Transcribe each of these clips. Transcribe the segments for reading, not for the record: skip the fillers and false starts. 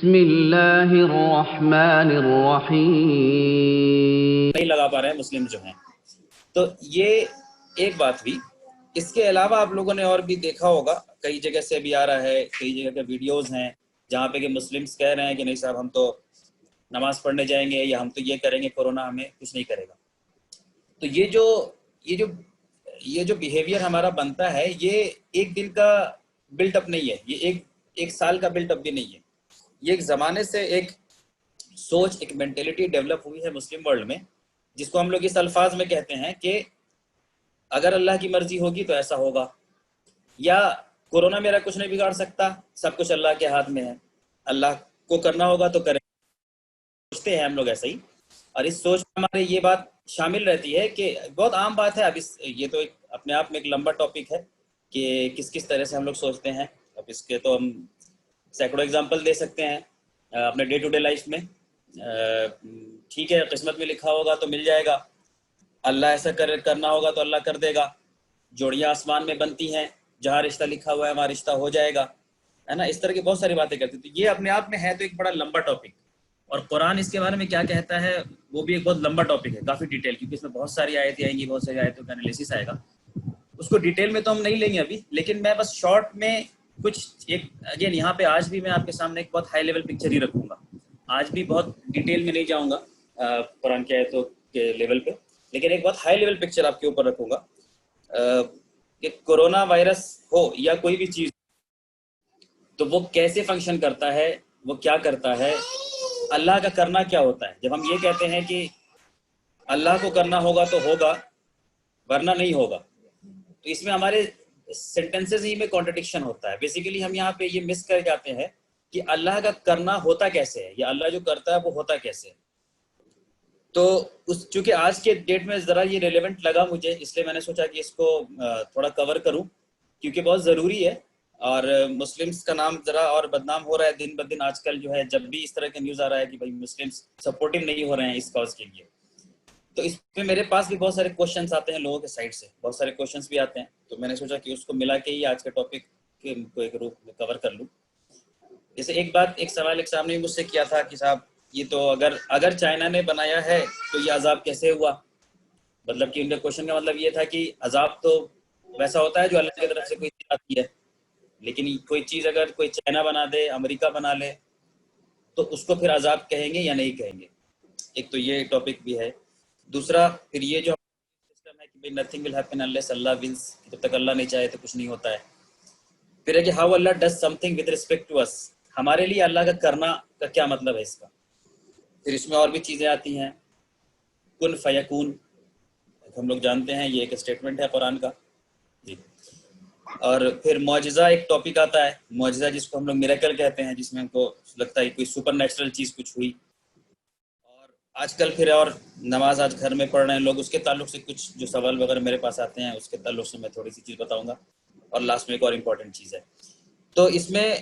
بسم اللہ الرحمن الرحیم. نہیں لگا پا رہے ہیں مسلم جو ہیں. تو یہ ایک بات ہوئی. اس کے علاوہ آپ لوگوں نے اور بھی دیکھا ہوگا، کئی جگہ سے بھی آ رہا ہے، کئی جگہ کے ویڈیوز ہیں جہاں پہ کہ مسلمس کہہ رہے ہیں کہ نہیں صاحب ہم تو نماز پڑھنے جائیں گے یا ہم تو یہ کریں گے، کورونا ہمیں کچھ نہیں کرے گا. تو یہ جو بیہیویئر ہمارا بنتا ہے، یہ ایک دن کا بلٹ اپ نہیں ہے، یہ ایک سال کا بلٹ اپ بھی نہیں ہے. یہ ایک زمانے سے ایک سوچ، ایک مینٹیلٹی ڈیولپ ہوئی ہے مسلم ورلڈ میں، جس کو ہم لوگ اس الفاظ میں کہتے ہیں کہ اگر اللہ کی مرضی ہوگی تو ایسا ہوگا، یا کورونا میرا کچھ نہیں بگاڑ سکتا، سب کچھ اللہ کے ہاتھ میں ہے، اللہ کو کرنا ہوگا تو کریں. سوچتے ہیں ہم لوگ ایسا ہی، اور اس سوچ میں ہمارے یہ بات شامل رہتی ہے کہ بہت عام بات ہے. اب یہ تو اپنے آپ میں ایک لمبا ٹاپک ہے کہ کس طرح سے ہم لوگ سوچتے ہیں. اب اس کے تو ہم سینکڑوں اگزامپل دے سکتے ہیں اپنے ڈے ٹو ڈے لائف میں. ٹھیک ہے، قسمت میں لکھا ہوگا تو مل جائے گا، اللہ ایسا کرنا ہوگا تو اللہ کر دے گا. جوڑیاں آسمان میں بنتی ہیں، جہاں رشتہ لکھا ہوا ہے وہاں رشتہ ہو جائے گا، ہے نا. اس طرح کی بہت ساری باتیں کرتی ہیں. تو یہ اپنے آپ میں ہے تو ایک بڑا لمبا ٹاپک، اور قرآن اس کے بارے میں کیا کہتا ہے وہ بھی ایک بہت لمبا ٹاپک ہے، کافی ڈیٹیل، کیونکہ اس میں بہت ساری آیتیں آئیں گی، بہت ساری آیتوں کا انالیسس آئے گا. اس کو ڈیٹیل میں تو ہم نہیں لیں گے ابھی، لیکن میں بس شارٹ میں کچھ ایک اگین یہاں پہ آج بھی میں آپ کے سامنے ایک بہت ہائی لیول پکچر ہی رکھوں گا. آج بھی بہت ڈیٹیل میں نہیں جاؤں گا قرآن کی آیتوں کے لیول پہ، لیکن ایک بہت ہائی لیول پکچر آپ کے اوپر رکھوں گا کہ کورونا وائرس ہو یا کوئی بھی چیز تو وہ کیسے فنکشن کرتا ہے، وہ کیا کرتا ہے، اللہ کا کرنا کیا ہوتا ہے. جب ہم یہ کہتے ہیں کہ اللہ کو کرنا ہوگا تو ہوگا ورنہ نہیں ہوگا، تو اس میں ہمارے سینٹنسز ہی میں کانٹرڈکشن ہوتا ہے. بیسیکلی ہم یہاں پہ یہ مس کر جاتے ہیں کہ اللہ کا کرنا ہوتا کیسے ہے، یا اللہ جو کرتا ہے وہ ہوتا کیسے ہے. تو چونکہ آج کے ڈیٹ میں ذرا یہ ریلیونٹ لگا مجھے، اس لیے میں نے سوچا کہ اس کو تھوڑا کور کروں، کیونکہ بہت ضروری ہے. اور مسلمس کا نام ذرا اور بدنام ہو رہا ہے دن بدن آج کل جو ہے. جب بھی اس طرح کا نیوز آ رہا ہے کہ بھائی مسلمس سپورٹنگ نہیں ہو رہے ہیں اس کاز کے لیے، تو اس میں میرے پاس بھی بہت سارے کوشچنس آتے ہیں لوگوں کے سائڈ سے، بہت سارے کوشچنس بھی آتے ہیں. تو میں نے سوچا کہ اس کو ملا کے ہی آج کے ٹاپک کو ایک روپ میں کور کر لوں. جیسے ایک سوال ایک سامنے مجھ سے کیا تھا کہ صاحب یہ تو اگر چائنا نے بنایا ہے تو یہ عذاب کیسے ہوا. مطلب کہ ان کے کوشچن کا مطلب یہ تھا کہ عذاب تو ویسا ہوتا ہے جو اللہ کی طرف سے کوئی چیز آتی ہے، لیکن کوئی چیز اگر کوئی چائنا بنا دے، امریکہ بنا لے، تو اس کو پھر عذاب کہیں گے یا نہیں کہیں گے. ایک تو یہ ٹاپک بھی ہے. دوسرا پھر یہ جو سسٹم ہے کہ بھائی nothing will happen unless Allah whales, جب تک اللہ نہیں چاہے تو کچھ نہیں ہوتا ہے. پھر ہے کہ how Allah does something with respect to اس، ہمارے لیے اللہ کا کرنا کا کیا مطلب ہے اس کا. پھر اس میں اور بھی چیزیں آتی ہیں. کن فیکون ہم لوگ جانتے ہیں یہ ایک اسٹیٹمنٹ ہے قرآن کا جی. اور پھر معجزہ ایک ٹاپک آتا ہے، معجزہ جس کو ہم لوگ میریکل کہتے ہیں، جس میں ہم کو لگتا ہے کوئی سپر نیچرل چیز کچھ ہوئی. اور آج کل پھر اور نماز آج گھر میں پڑھ رہے ہیں لوگ، اس کے تعلق سے کچھ جو سوال وغیرہ میرے پاس آتے ہیں اس کے تعلق سے میں تھوڑی سی چیز بتاؤں گا. اور لاسٹ میں ایک اور امپورٹنٹ چیز ہے. تو اس میں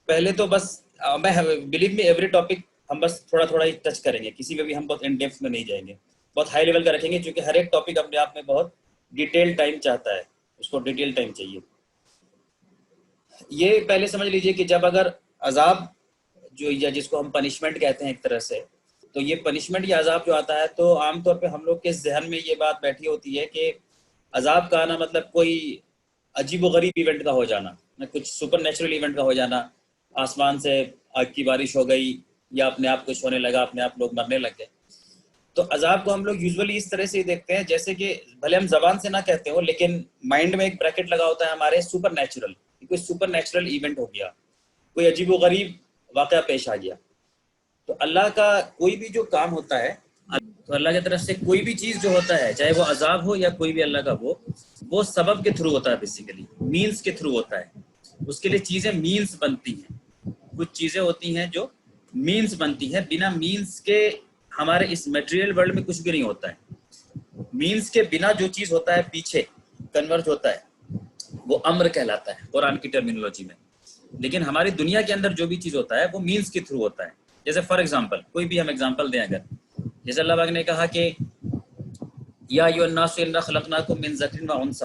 پہلے تو بس میں بلیو میں ایوری ٹاپک ہم بس تھوڑا تھوڑا ہی ٹچ کریں گے، کسی میں بھی ہم بہت ان ڈیپتھ میں نہیں جائیں گے، بہت ہائی لیول کا رکھیں گے، کیونکہ ہر ایک ٹاپک اپنے آپ میں بہت ڈیٹیل ٹائم چاہتا ہے، اس کو ڈیٹیل ٹائم چاہیے. یہ پہلے سمجھ لیجئے کہ جب اگر عذاب جو یا جس کو ہم پنشمنٹ کہتے ہیں ایک طرح سے، تو یہ پنشمنٹ یا عذاب جو آتا ہے تو عام طور پہ ہم لوگ کے ذہن میں یہ بات بیٹھی ہوتی ہے کہ عذاب کا آنا مطلب کوئی عجیب و غریب ایونٹ کا ہو جانا، کچھ سپر نیچرل ایونٹ کا ہو جانا، آسمان سے آگ کی بارش ہو گئی یا اپنے آپ کچھ ہونے لگا، اپنے آپ لوگ مرنے لگ گئے. تو عذاب کو ہم لوگ یوزولی اس طرح سے دیکھتے ہیں جیسے کہ بھلے ہم زبان سے نہ کہتے ہو، لیکن مائنڈ میں ایک بریکٹ لگا ہوتا ہے ہمارے سپر نیچرل، کوئی سپر نیچرل ایونٹ ہو گیا، کوئی عجیب و غریب واقعہ پیش آ گیا. تو اللہ کا کوئی بھی جو کام ہوتا ہے، تو اللہ کی طرف سے کوئی بھی چیز جو ہوتا ہے، چاہے وہ عذاب ہو یا کوئی بھی اللہ کا وہ سبب کے تھرو ہوتا ہے، بیسیکلی مینس کے تھرو ہوتا ہے. اس کے لیے چیزیں مینس بنتی ہیں، کچھ چیزیں ہوتی ہیں جو مینس بنتی ہیں، بنا مینس کے ہمارے اس میٹیریل ورلڈ میں کچھ بھی نہیں ہوتا ہے. مینس کے بنا جو چیز ہوتا ہے پیچھے کنورج ہوتا ہے وہ امر کہلاتا ہے قرآن کی ٹرمینالوجی میں. لیکن ہماری دنیا کے اندر جو بھی چیز ہوتا ہے وہ مینس کے تھرو ہوتا ہے. جیسے فار ایگزامپل کوئی بھی ہم ایگزامپل دیں، اگر جیسے اللہ پاک نے کہا کہ یا ایھا الناس انا خلقناکم من ذکر و انثی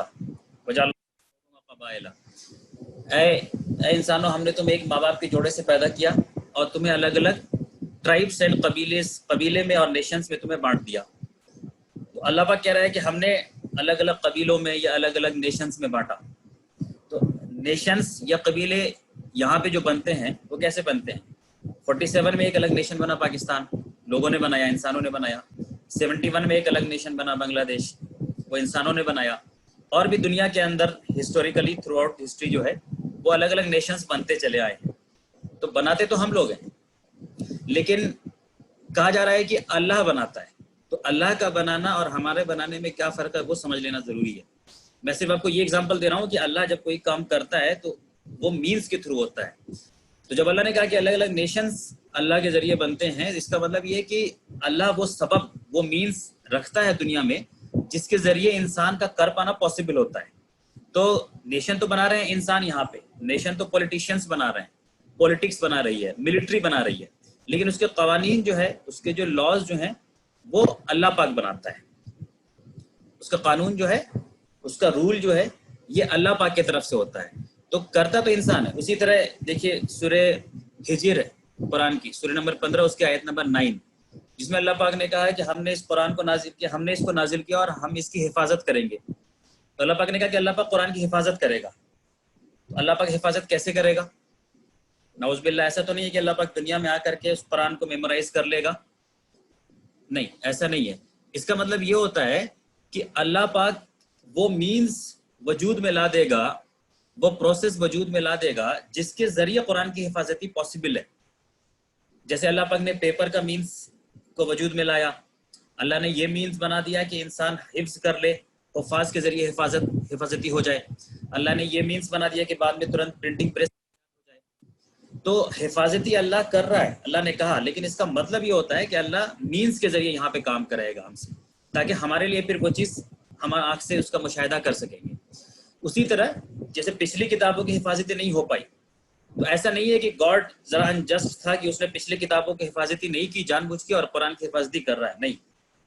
وجعلناکم قبائل، اے انسانوں ہم نے تمہیں ایک ماں باپ کے جوڑے سے پیدا کیا اور تمہیں الگ الگ ٹرائبس اینڈ قبیلے میں اور نیشنز میں تمہیں بانٹ دیا. تو اللہ پاک کہہ رہا ہے کہ ہم نے الگ الگ قبیلوں میں یا الگ الگ نیشنز میں بانٹا. تو نیشنز یا قبیلے یہاں پہ جو بنتے ہیں وہ کیسے بنتے ہیں؟ 47 میں ایک الگ نیشن بنا پاکستان، لوگوں نے بنایا، انسانوں نے بنایا. 71 میں ایک الگ نیشن بنا بنگلہ دیش، وہ انسانوں نے بنایا. اور بھی دنیا کے اندر ہسٹوریکلی تھرو آؤٹ ہسٹری جو ہے وہ الگ الگ نیشنز بنتے چلے آئے ہیں. تو بناتے تو ہم لوگ ہیں، لیکن کہا جا رہا ہے کہ اللہ بناتا ہے. تو اللہ کا بنانا اور ہمارے بنانے میں کیا فرق ہے وہ سمجھ لینا ضروری ہے. میں صرف آپ کو یہ اگزامپل دے رہا ہوں کہ اللہ جب کوئی کام کرتا ہے تو وہ مینس کے تھرو ہوتا ہے. تو جب اللہ نے کہا کہ الگ الگ نیشنز اللہ کے ذریعے بنتے ہیں، اس کا مطلب یہ ہے کہ اللہ وہ سبب، وہ مینس رکھتا ہے دنیا میں جس کے ذریعے انسان کا کر پانا پاسبل ہوتا ہے. تو نیشن تو بنا رہے ہیں انسان، یہاں پہ نیشن تو پولیٹیشینس بنا رہے ہیں، پولیٹکس بنا رہی ہے، ملٹری بنا رہی ہے، لیکن اس کے قوانین جو ہے، اس کے جو لاز جو ہیں وہ اللہ پاک بناتا ہے. اس کا قانون جو ہے، اس کا رول جو ہے، یہ اللہ پاک کی طرف سے ہوتا ہے. تو کرتا تو انسان ہے. اسی طرح دیکھیے سورہ ہجر قرآن کی سورہ نمبر 15 اس کی آیت نمبر 9، جس میں اللہ پاک نے کہا ہے کہ ہم نے اس قرآن کو نازل کیا، ہم نے اس کو نازل کیا اور ہم اس کی حفاظت کریں گے. تو اللہ پاک نے کہا کہ اللہ پاک قرآن کی حفاظت کرے گا. تو اللہ پاک حفاظت کیسے کرے گا؟ نعوذ باللہ ایسا تو نہیں ہے کہ اللہ پاک دنیا میں آ کر کے اس قرآن کو میمورائز کر لے گا، نہیں ایسا نہیں ہے. اس کا مطلب یہ ہوتا ہے کہ اللہ پاک وہ مینز وجود میں لا دے گا، وہ پروسیس وجود میں لا دے گا جس کے ذریعے قرآن کی حفاظتی پاسبل ہے. جیسے اللہ پاک نے پیپر کا مینز کو وجود میں لایا، اللہ نے یہ مینز بنا دیا کہ انسان حفظ کر لے، حفاظ کے ذریعے حفاظتی ہو جائے. اللہ نے یہ مینز بنا دیا کہ بعد میں ترنت پرنٹنگ پریس ہو جائے. تو حفاظتی اللہ کر رہا ہے، اللہ نے کہا، لیکن اس کا مطلب یہ ہوتا ہے کہ اللہ مینز کے ذریعے یہاں پہ کام کرے گا ہم سے، تاکہ ہمارے لیے پھر وہ چیز ہم آنکھ سے اس کا مشاہدہ کر سکیں گے. اسی طرح جیسے پچھلی کتابوں کی حفاظتی نہیں ہو پائی، تو ایسا نہیں ہے کہ گاڈ ذرا انجسٹ تھا کہ اس نے پچھلی کتابوں کی حفاظتی نہیں کی جان بوجھ کے اور قرآن کی حفاظتی کر رہا ہے. نہیں،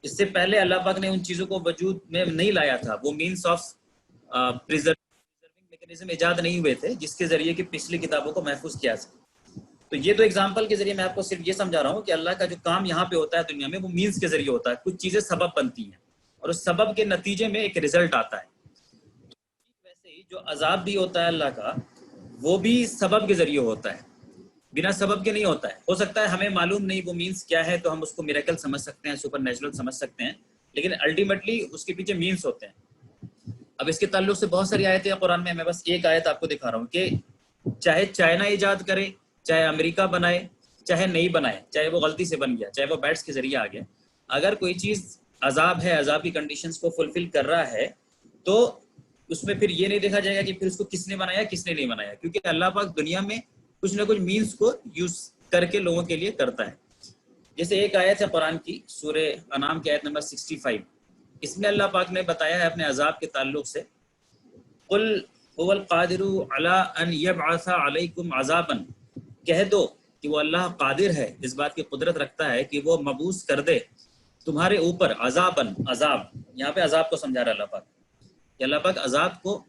اس سے پہلے اللہ پاک نے ان چیزوں کو وجود میں نہیں لایا تھا. وہ مینس آف پریزرونگ میکینزم ایجاد نہیں ہوئے تھے جس کے ذریعے کہ پچھلی کتابوں کو محفوظ کیا جائے. تو یہ تو ایگزامپل کے ذریعے میں آپ کو صرف یہ سمجھا رہا ہوں کہ اللہ کا جو کام یہاں پہ ہوتا ہے دنیا میں وہ مینس کے ذریعے ہوتا ہے. کچھ چیزیں سبب بنتی ہیں اور اس سبب کے نتیجے میں ایک رزلٹ آتا ہے. ویسے ہی جو عذاب بھی ہوتا ہے اللہ کا، وہ بھی سبب کے ذریعے ہوتا ہے، بنا سبب کے نہیں ہوتا ہے. ہو سکتا ہے ہمیں معلوم نہیں وہ مینس کیا ہے تو ہم اس کو میریکل سمجھ سکتے ہیں، سپر نیچرل سمجھ سکتے ہیں، لیکن الٹیمیٹلی اس کے پیچھے مینس ہوتے ہیں. اب اس کے تعلق سے بہت ساری آیتیں ہیں قرآن میں بس ایک آیت آپ کو دکھا رہا ہوں کہ چاہے چائنا ایجاد کرے، چاہے امریکہ بنائے، چاہے نہیں بنائے، چاہے وہ غلطی سے بن گیا، چاہے وہ بیٹس کے ذریعے آ گیا، اگر کوئی چیز عذاب ہے، عذاب کی کنڈیشنز کو فلفل کر رہا ہے، تو اس میں پھر یہ نہیں دیکھا جائے گا کہ پھر اس کو کس نے بنایا کس نے نہیں بنایا، کیونکہ اللہ پاک دنیا میں کچھ نہ کچھ مینس کو یوز کر کے لوگوں کے لیے کرتا ہے. جیسے ایک آیت ہے قرآن کی سورہ انعام کی آیت نمبر 65، اس میں اللہ پاک نے بتایا ہے اپنے عذاب کے تعلق سے، قل هو القادر علی ان یبعث علیکم عذابا، کہہ دو کہ وہ اللہ قادر ہے، اس بات کی قدرت رکھتا ہے کہ وہ مبعوث کر دے تمہارے اوپر عذابا، عذاب یہاں پہ عذاب کو سمجھا رہا اللہ پاک کہ اللہ پاک عذاب کو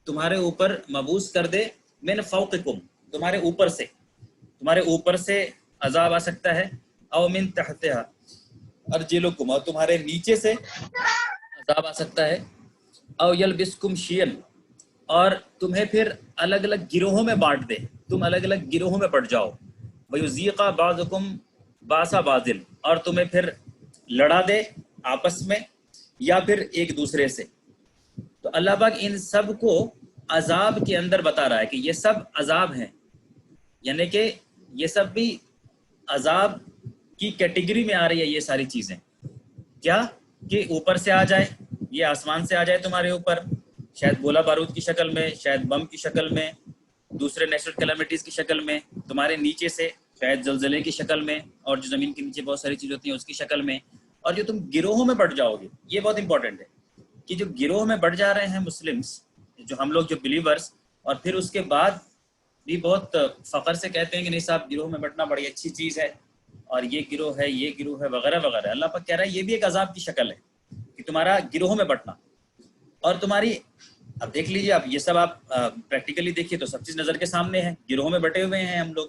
تمہارے اوپر مبعوث کر دے، من فوقکم تمہارے اوپر سے عذاب آ سکتا ہے، او من تحتها ارجلکم اور تمہارے نیچے سے عذاب آ سکتا ہے، او یلبسکم شیئا اور تمہیں پھر الگ الگ گروہوں میں بانٹ دے، تم الگ الگ گروہوں میں پڑ جاؤ، ویذیق بعضکم باس بعض اور تمہیں پھر لڑا دے آپس میں یا پھر ایک دوسرے سے. تو اللہ پاک ان سب کو عذاب کے اندر بتا رہا ہے کہ یہ سب عذاب ہیں، یعنی کہ یہ سب بھی عذاب کی کیٹیگری میں آ رہی ہے. یہ ساری چیزیں کیا کہ اوپر سے آ جائے، یہ آسمان سے آ جائے تمہارے اوپر، شاید گولہ بارود کی شکل میں، شاید بم کی شکل میں، دوسرے نیچرل کیلامٹیز کی شکل میں، تمہارے نیچے سے شاید زلزلے کی شکل میں، اور جو زمین کے نیچے بہت ساری چیزیں ہوتی ہیں اس کی شکل میں، اور جو تم گروہوں میں بٹ جاؤ گے. یہ بہت امپورٹنٹ ہے کہ جو گروہ میں بٹ جا رہے ہیں مسلمس، جو ہم لوگ جو بلیورز، اور پھر اس کے بعد بھی بہت فخر سے کہتے ہیں کہ نہیں صاحب گروہ میں بٹنا بڑی اچھی چیز ہے، اور یہ گروہ ہے، یہ گروہ ہے، وغیرہ وغیرہ. اللہ پاک کہہ رہا ہے یہ بھی ایک عذاب کی شکل ہے کہ تمہارا گروہوں میں بٹنا. اور تمہاری اب دیکھ لیجیے، اب یہ سب آپ پریکٹیکلی دیکھیے تو سب چیز نظر کے سامنے ہے، گروہوں میں بٹے ہوئے ہیں ہم لوگ.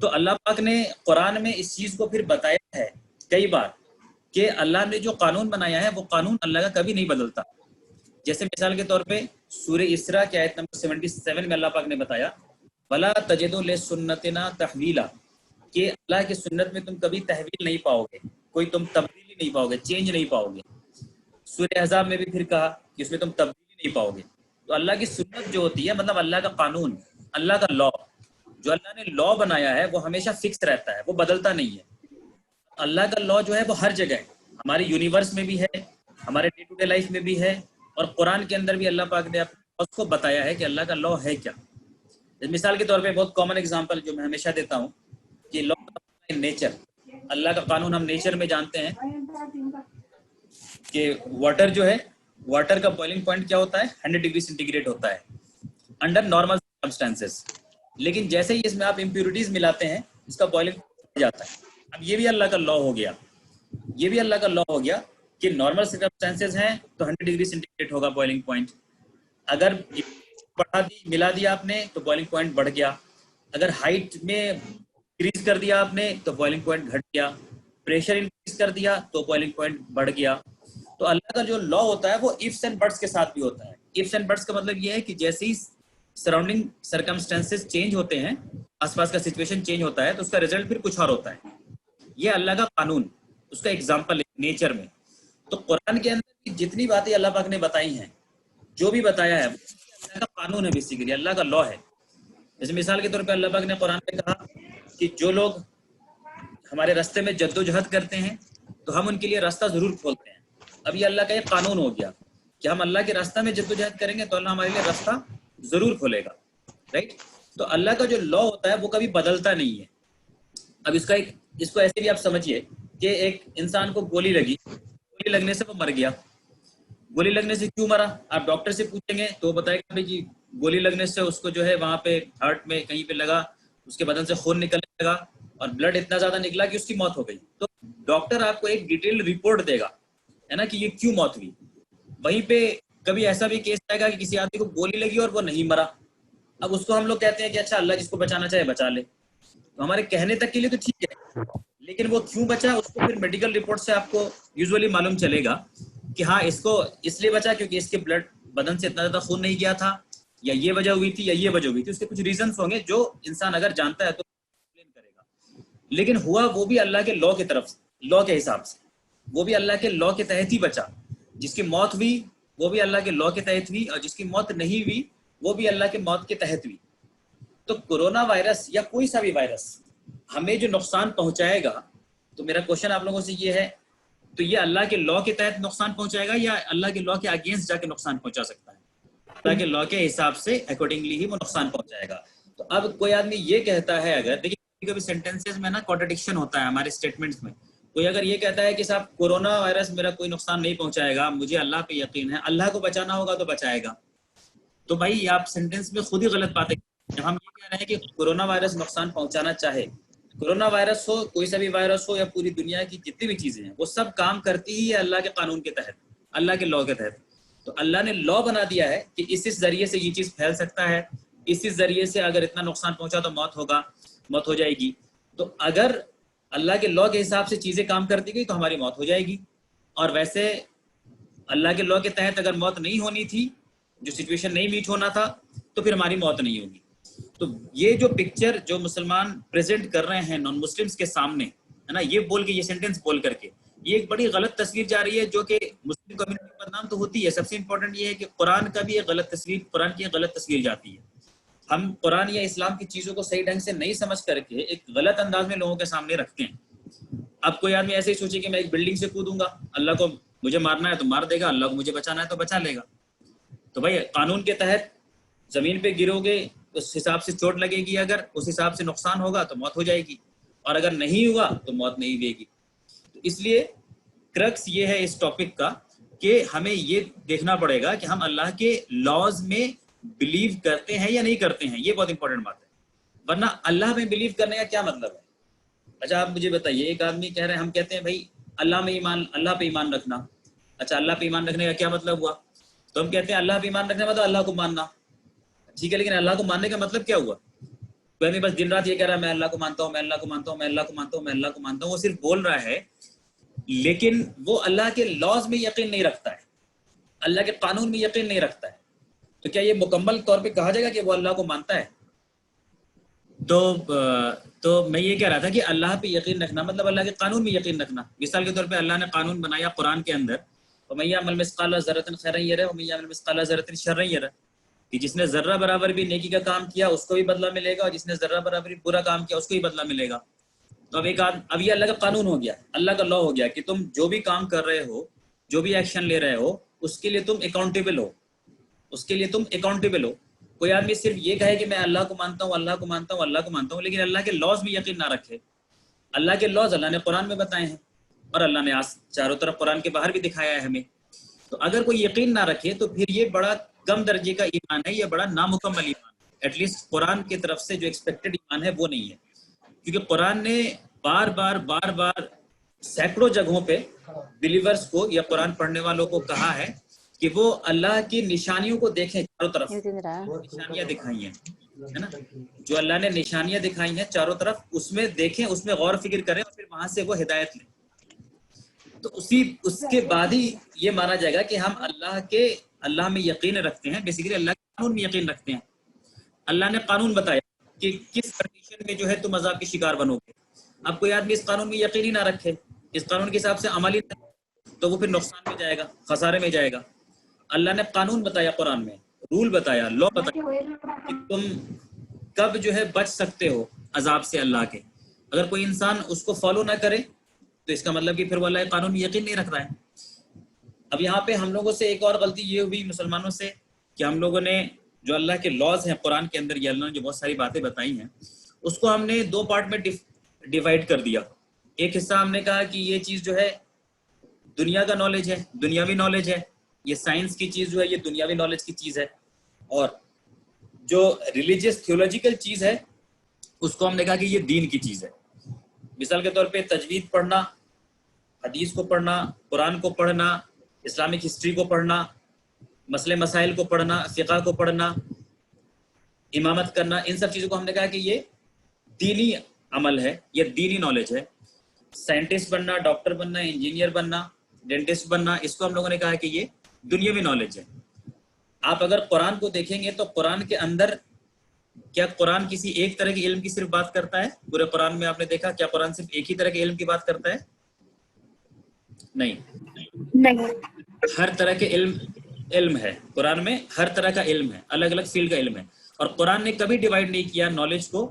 تو اللہ پاک نے قرآن میں اس چیز کو پھر بتایا ہے کئی بار کہ اللہ نے جو قانون بنایا ہے وہ قانون اللہ کا کبھی نہیں بدلتا. جیسے مثال کے طور پہ سورہ اسراء کی آیت نمبر 77 میں اللہ پاک نے بتایا وَلَا تَجِدُ لِسُنَّتِنَا تَحْوِيلًا کہ اللہ کی سنت میں تم کبھی تحویل نہیں پاؤ گے, کوئی تم تبدیلی نہیں پاؤ گے, چینج نہیں پاؤ گے. سورہ احزاب میں بھی پھر کہا کہ اس میں تم تبدیلی نہیں پاؤ گے. تو اللہ کی سنت جو ہوتی ہے مطلب اللہ کا قانون, اللہ کا لا, جو اللہ نے لا بنایا ہے وہ ہمیشہ فکس رہتا ہے, وہ بدلتا نہیں ہے. اللہ کا لا جو ہے وہ ہر جگہ ہے, ہمارے یونیورس میں بھی ہے, ہمارے ڈے ٹو ڈے لائف میں بھی ہے, اور قرآن کے اندر بھی اللہ پاک نے اس کو بتایا ہے کہ اللہ کا لا ہے کیا. مثال کے طور پہ بہت کامن اگزامپل جو میں ہمیشہ دیتا ہوں کہ لا نیچر, اللہ کا قانون ہم نیچر میں جانتے ہیں کہ واٹر جو ہے, واٹر کا بوائلنگ پوائنٹ کیا ہوتا ہے 100 ڈگری سینٹی گریڈ ہوتا ہے انڈر نارمل سرکمسٹانسز. لیکن جیسے ہی اس میں آپ امپیورٹیز ملاتے ہیں اس کا بوائلنگ پوائنٹ جاتا ہے. اب یہ بھی اللہ کا لا ہو گیا, یہ بھی اللہ کا لا ہو گیا کہ نارمل سرکمسٹانسز ہیں تو 100 ڈگری سینٹی گریڈ ہوگا بوائلنگ پوائنٹ. اگر بڑھا دی ملا دیا آپ نے تو بوائلنگ پوائنٹ بڑھ گیا, اگر ہائٹ میں انکریز کر دیا آپ نے تو بوائلنگ پوائنٹ گھٹ گیا, پریشر انکریز کر دیا تو بوائلنگ پوائنٹ بڑھ گیا. تو اللہ کا جو لا ہوتا ہے وہ ifs اینڈ بٹس کے ساتھ بھی ہوتا ہے. ifs اینڈ بٹس کا مطلب یہ ہے کہ جیسے ہی سراؤنڈنگ سرکمسٹانسز چینج ہوتے ہیں, آس پاس کا سچویشن چینج ہوتا ہے تو اس کا رزلٹ پھر کچھ اور ہوتا ہے. یہ اللہ کا قانون, اس کا ایگزامپل ہے نیچر میں. تو قرآن کے اندر جتنی باتیں اللہ پاک نے بتائی ہیں, جو بھی بتایا ہے اللہ کا قانون ہے, بیسیکلی اللہ کا لا ہے. جیسے مثال کے طور پہ اللہ پاک نے قرآن میں کہا کہ جو لوگ ہمارے راستے میں جد و جہد کرتے ہیں تو ہم ان کے لیے راستہ ضرور کھولتے ہیں. اب یہ اللہ کا ایک قانون ہو گیا کہ ہم اللہ کے راستہ میں جد و جہد کریں گے تو اللہ ہمارے لیے راستہ ضرور کھولے گا, رائٹ. تو اللہ کا جو لا ہوتا ہے وہ کبھی بدلتا نہیں ہے. اب اس کو ایسے بھی آپ سمجھیے کہ ایک انسان کو گولی لگی, گولی لگنے سے وہ مر گیا. گولی لگنے سے کیوں مرا آپ ڈاکٹر سے پوچھیں گے تو وہ بتائے گا کہ گولی لگنے سے اس کو جو ہے وہاں پہ ہارٹ میں کہیں پہ لگا, اس کے بدن سے خون نکلنے لگا اور بلڈ اتنا زیادہ نکلا کہ اس کی موت ہو گئی. تو ڈاکٹر آپ کو ایک ڈیٹیل رپورٹ دے گا ہے نا کہ یہ کیوں موت ہوئی. وہیں پہ کبھی ایسا بھی کیس آئے گا کہ کسی آدمی کو گولی لگی اور وہ نہیں مرا. اب اس کو ہم لوگ کہتے ہیں کہ اچھا اللہ جس کو بچانا چاہے بچا لے. تو ہمارے کہنے تک کے لیے تو ٹھیک ہے, لیکن وہ کیوں بچا اس کو پھر میڈیکل رپورٹ سے آپ کو یوزولی معلوم چلے گا کہ ہاں اس کو اس لیے بچا کیونکہ اس کے بلڈ بدن سے اتنا زیادہ خون نہیں گیا تھا, یا یہ وجہ ہوئی تھی یا یہ وجہ ہوئی تھی. اس کے کچھ ریزنس ہوں گے جو انسان اگر جانتا ہے تو ایکسپلین کرے گا. لیکن ہوا وہ بھی اللہ کے لا کی طرف سے, لا کے حساب سے, وہ بھی اللہ کے لا کے تحت ہی بچا. جس کی موت ہوئی وہ بھی اللہ کے لا کے تحت ہوئی, اور جس کی موت نہیں ہوئی وہ بھی اللہ کے موت کے تحت ہوئی. تو کورونا وائرس یا کوئی سا بھی وائرس ہمیں جو نقصان پہنچائے گا, تو میرا کوشچن آپ لوگوں سے یہ ہے, تو یہ اللہ کے لا کے تحت نقصان پہنچائے گا یا اللہ کے لا کے اگینسٹ جا کے نقصان پہنچا سکتا ہے؟ اللہ کے لا کے حساب سے اکارڈنگلی ہی وہ نقصان پہنچائے گا. تو اب کوئی آدمی یہ کہتا ہے, اگر دیکھیے کبھی سینٹینسز میں نا کانٹرڈکشن ہوتا ہے ہمارے اسٹیٹمنٹس میں. کوئی اگر یہ کہتا ہے کہ صاحب کورونا وائرس میرا کوئی نقصان نہیں پہنچائے گا, مجھے اللہ پہ یقین ہے, اللہ کو بچانا ہوگا تو بچائے گا, تو بھائی آپ سینٹینس میں خود ہی غلط باتیں. جب ہم یہ کہہ رہے ہیں کہ کورونا وائرس نقصان پہنچانا چاہے, کورونا وائرس ہو, کوئی سا بھی وائرس ہو, یا پوری دنیا کی جتنی بھی چیزیں ہیں وہ سب کام کرتی ہی ہے اللہ کے قانون کے تحت, اللہ کے لا کے تحت. تو اللہ نے لا بنا دیا ہے کہ اس ذریعے سے یہ چیز پھیل سکتا ہے, اس ذریعے سے اگر اتنا نقصان پہنچا تو موت ہوگا, موت ہو جائے گی. تو اگر اللہ کے لا کے حساب سے چیزیں کام کرتی گئی تو ہماری موت ہو جائے گی. اور ویسے اللہ کے لا کے تحت اگر موت نہیں ہونی تھی, جو سچویشن نہیں میٹ ہونا تھا, تو پھر ہماری موت نہیں ہوگی. تو یہ جو پکچر جو مسلمان پریزنٹ کر رہے ہیں نان مسلمس کے سامنے ہے نا, یہ بول کے, یہ سینٹینس بول کر کے, یہ ایک بڑی غلط تصویر جا رہی ہے جو کہ مسلم کمیونٹی بدنام تو ہوتی ہے. سب سے امپورٹنٹ یہ ہے کہ قرآن کا بھی ایک غلط تصویر, قرآن کی ایک غلط تصویر جاتی ہے. ہم قرآن یا اسلام کی چیزوں کو صحیح ڈھنگ سے نہیں سمجھ کر کے ایک غلط انداز میں لوگوں کے سامنے رکھتے ہیں. اب کوئی آدمی ایسے ہی سوچے کہ میں ایک بلڈنگ سے کودوں گا, اللہ کو مجھے مارنا ہے تو مار دے گا, اللہ کو مجھے بچانا ہے تو بچا لے گا. تو بھائی قانون کے تحت زمین پہ گرو گے اس حساب سے چوٹ لگے گی, اگر اس حساب سے نقصان ہوگا تو موت ہو جائے گی, اور اگر نہیں ہوا تو موت نہیں ہوئے گی. تو اس لیے کرکس یہ ہے اس ٹاپک کا کہ ہمیں یہ دیکھنا پڑے گا کہ ہم اللہ کے لاز میں بلیو کرتے ہیں یا نہیں کرتے ہیں. یہ بہت امپورٹنٹ بات ہے, ورنہ اللہ میں بلیو کرنے کا کیا مطلب ہے؟ اچھا آپ مجھے بتائیے, ایک آدمی کہہ رہے ہیں, ہم کہتے ہیں بھائی اللہ میں ایمان, اللہ پہ ایمان رکھنا. اچھا اللہ پہ ایمان رکھنے کا کیا مطلب ہوا؟ تو ہم کہتے ہیں اللہ پہ ایمان رکھنے کا مطلب اللہ کو ماننا. ٹھیک ہے, لیکن اللہ کو ماننے کا مطلب کیا ہوا؟ کوئی آدمی بس دن رات یہ کہہ رہا ہے میں اللہ کو مانتا ہوں، میں اللہ کو مانتا ہوں، میں اللہ کو مانتا ہوں، میں اللہ کو مانتا ہوں، وہ صرف بول رہا ہے لیکن وہ اللہ کے لاز میں یقین نہیں رکھتا ہے، اللہ کے قانون میں یقین نہیں رکھتا ہے، تو کیا یہ مکمل طور پہ کہا جائے گا کہ وہ اللہ کو مانتا ہے؟ تو میں یہ کہہ رہا تھا کہ اللہ پہ یقین رکھنا مطلب اللہ کے قانون میں یقین رکھنا. مثال کے طور پہ اللہ نے قانون بنایا قرآن کے اندر، وَمَن يَعْمَلْ مِثْقَالَ ذَرَّةٍ خَيْرًا يَرَهُ وَمَن يَعْمَلْ مِثْقَالَ ذَرَّةٍ شَرًّا يَرَهُ، کہ جس نے ذرہ برابر بھی نیکی کا کام کیا اس کو بھی بدلہ ملے گا، اور جس نے ذرہ برابر بھی برا کام کیا اس کو بھی بدلہ ملے گا. تو اب یہ اللہ کا قانون ہو گیا، اللہ کا لا ہو گیا کہ تم جو بھی کام کر رہے ہو، جو بھی ایکشن لے رہے ہو، اس کے لیے تم اکاؤنٹیبل ہو، اس کے لیے تم اکاؤنٹیبل ہو. کوئی آدمی صرف یہ کہے کہ میں اللہ کو مانتا ہوں، اللہ کو مانتا ہوں، اللہ کو مانتا ہوں، لیکن اللہ کے لاز میں یقین نہ رکھے. اللہ کے لاز اللہ نے قرآن میں بتائے ہیں، اور اللہ نے چاروں طرف قرآن کے باہر بھی دکھایا ہے ہمیں. تو اگر کوئی یقین نہ رکھے تو پھر یہ بڑا کم درجے کا ایمان ہے، یہ بڑا نامکمل ایمان ہے. ایٹ لیسٹ قرآن کی طرف سے جو ایکسپیکٹڈ ایمان ہے وہ نہیں ہے، کیونکہ قرآن نے بار بار سینکڑوں جگہوں پہ بلیورز کو یا قرآن پڑھنے والوں کو کہا ہے کہ وہ اللہ کی نشانیوں کو دیکھیں، چاروں طرف نشانیاں دکھائی ہیں، ہے نا، جو اللہ نے نشانیاں دکھائی ہیں چاروں طرف، اس میں دیکھیں، اس میں غور فکر کریں، اور پھر وہاں سے وہ ہدایت لیں. تو اس کے بعد ہی یہ مانا جائے گا کہ ہم اللہ میں یقین رکھتے ہیں، بیسیکلی اللہ کے قانون میں یقین رکھتے ہیں. اللہ نے قانون بتایا کہ کس کنڈیشن میں جو ہے تم عذاب کے شکار بنو گے. اب کوئی آدمی اس قانون میں یقین ہی نہ رکھے، اس قانون کے حساب سے عمل ہی نہ، تو وہ پھر نقصان میں جائے گا، خسارے میں جائے گا. اللہ نے قانون بتایا قرآن میں، رول بتایا، لا بتایا کہ تم کب جو ہے بچ سکتے ہو عذاب سے اللہ کے. اگر کوئی انسان اس کو فالو نہ کرے تو اس کا مطلب کہ پھر وہ اللہ کے قانون میں یقین نہیں رکھ رہا ہے. اب یہاں پہ ہم لوگوں سے ایک اور غلطی یہ ہوئی مسلمانوں سے کہ ہم لوگوں نے جو اللہ کے لاز ہیں قرآن کے اندر، یہ اللہ نے جو بہت ساری باتیں بتائی ہیں، اس کو ہم نے دو پارٹ میں ڈیوائڈ کر دیا. ایک حصہ ہم نے کہا کہ یہ چیز جو ہے دنیا کا نالج ہے، دنیاوی نالج ہے، یہ سائنس کی چیز جو ہے یہ دنیاوی نالج کی چیز ہے، اور جو ریلیجیس تھیولوجیکل چیز ہے اس کو ہم نے کہا کہ یہ دین کی چیز ہے. مثال کے طور پہ تجوید پڑھنا، حدیث کو پڑھنا، قرآن کو پڑھنا، اسلامک ہسٹری کو پڑھنا، مسئلے مسائل کو پڑھنا، فقہ کو پڑھنا، امامت کرنا، ان سب چیزوں کو ہم نے کہا کہ یہ دینی عمل ہے، یہ دینی نالج ہے. سائنٹسٹ بننا، ڈاکٹر بننا، انجینئر بننا، ڈینٹسٹ بننا، اس کو ہم لوگوں نے کہا کہ یہ دنیاوی نالج ہے. آپ اگر قرآن کو دیکھیں گے تو قرآن کے اندر کیا قرآن کسی ایک طرح کے علم کی صرف بات کرتا ہے؟ پورے قرآن میں آپ نے دیکھا کیا قرآن صرف ایک ہی طرح کے علم کی بات کرتا ہے؟ نہیں، ہر طرح کے علم ہے قرآن میں، ہر طرح کا علم ہے، الگ الگ فیلڈ کا علم ہے. اور قرآن نے کبھی ڈیوائیڈ نہیں کیا نالج کو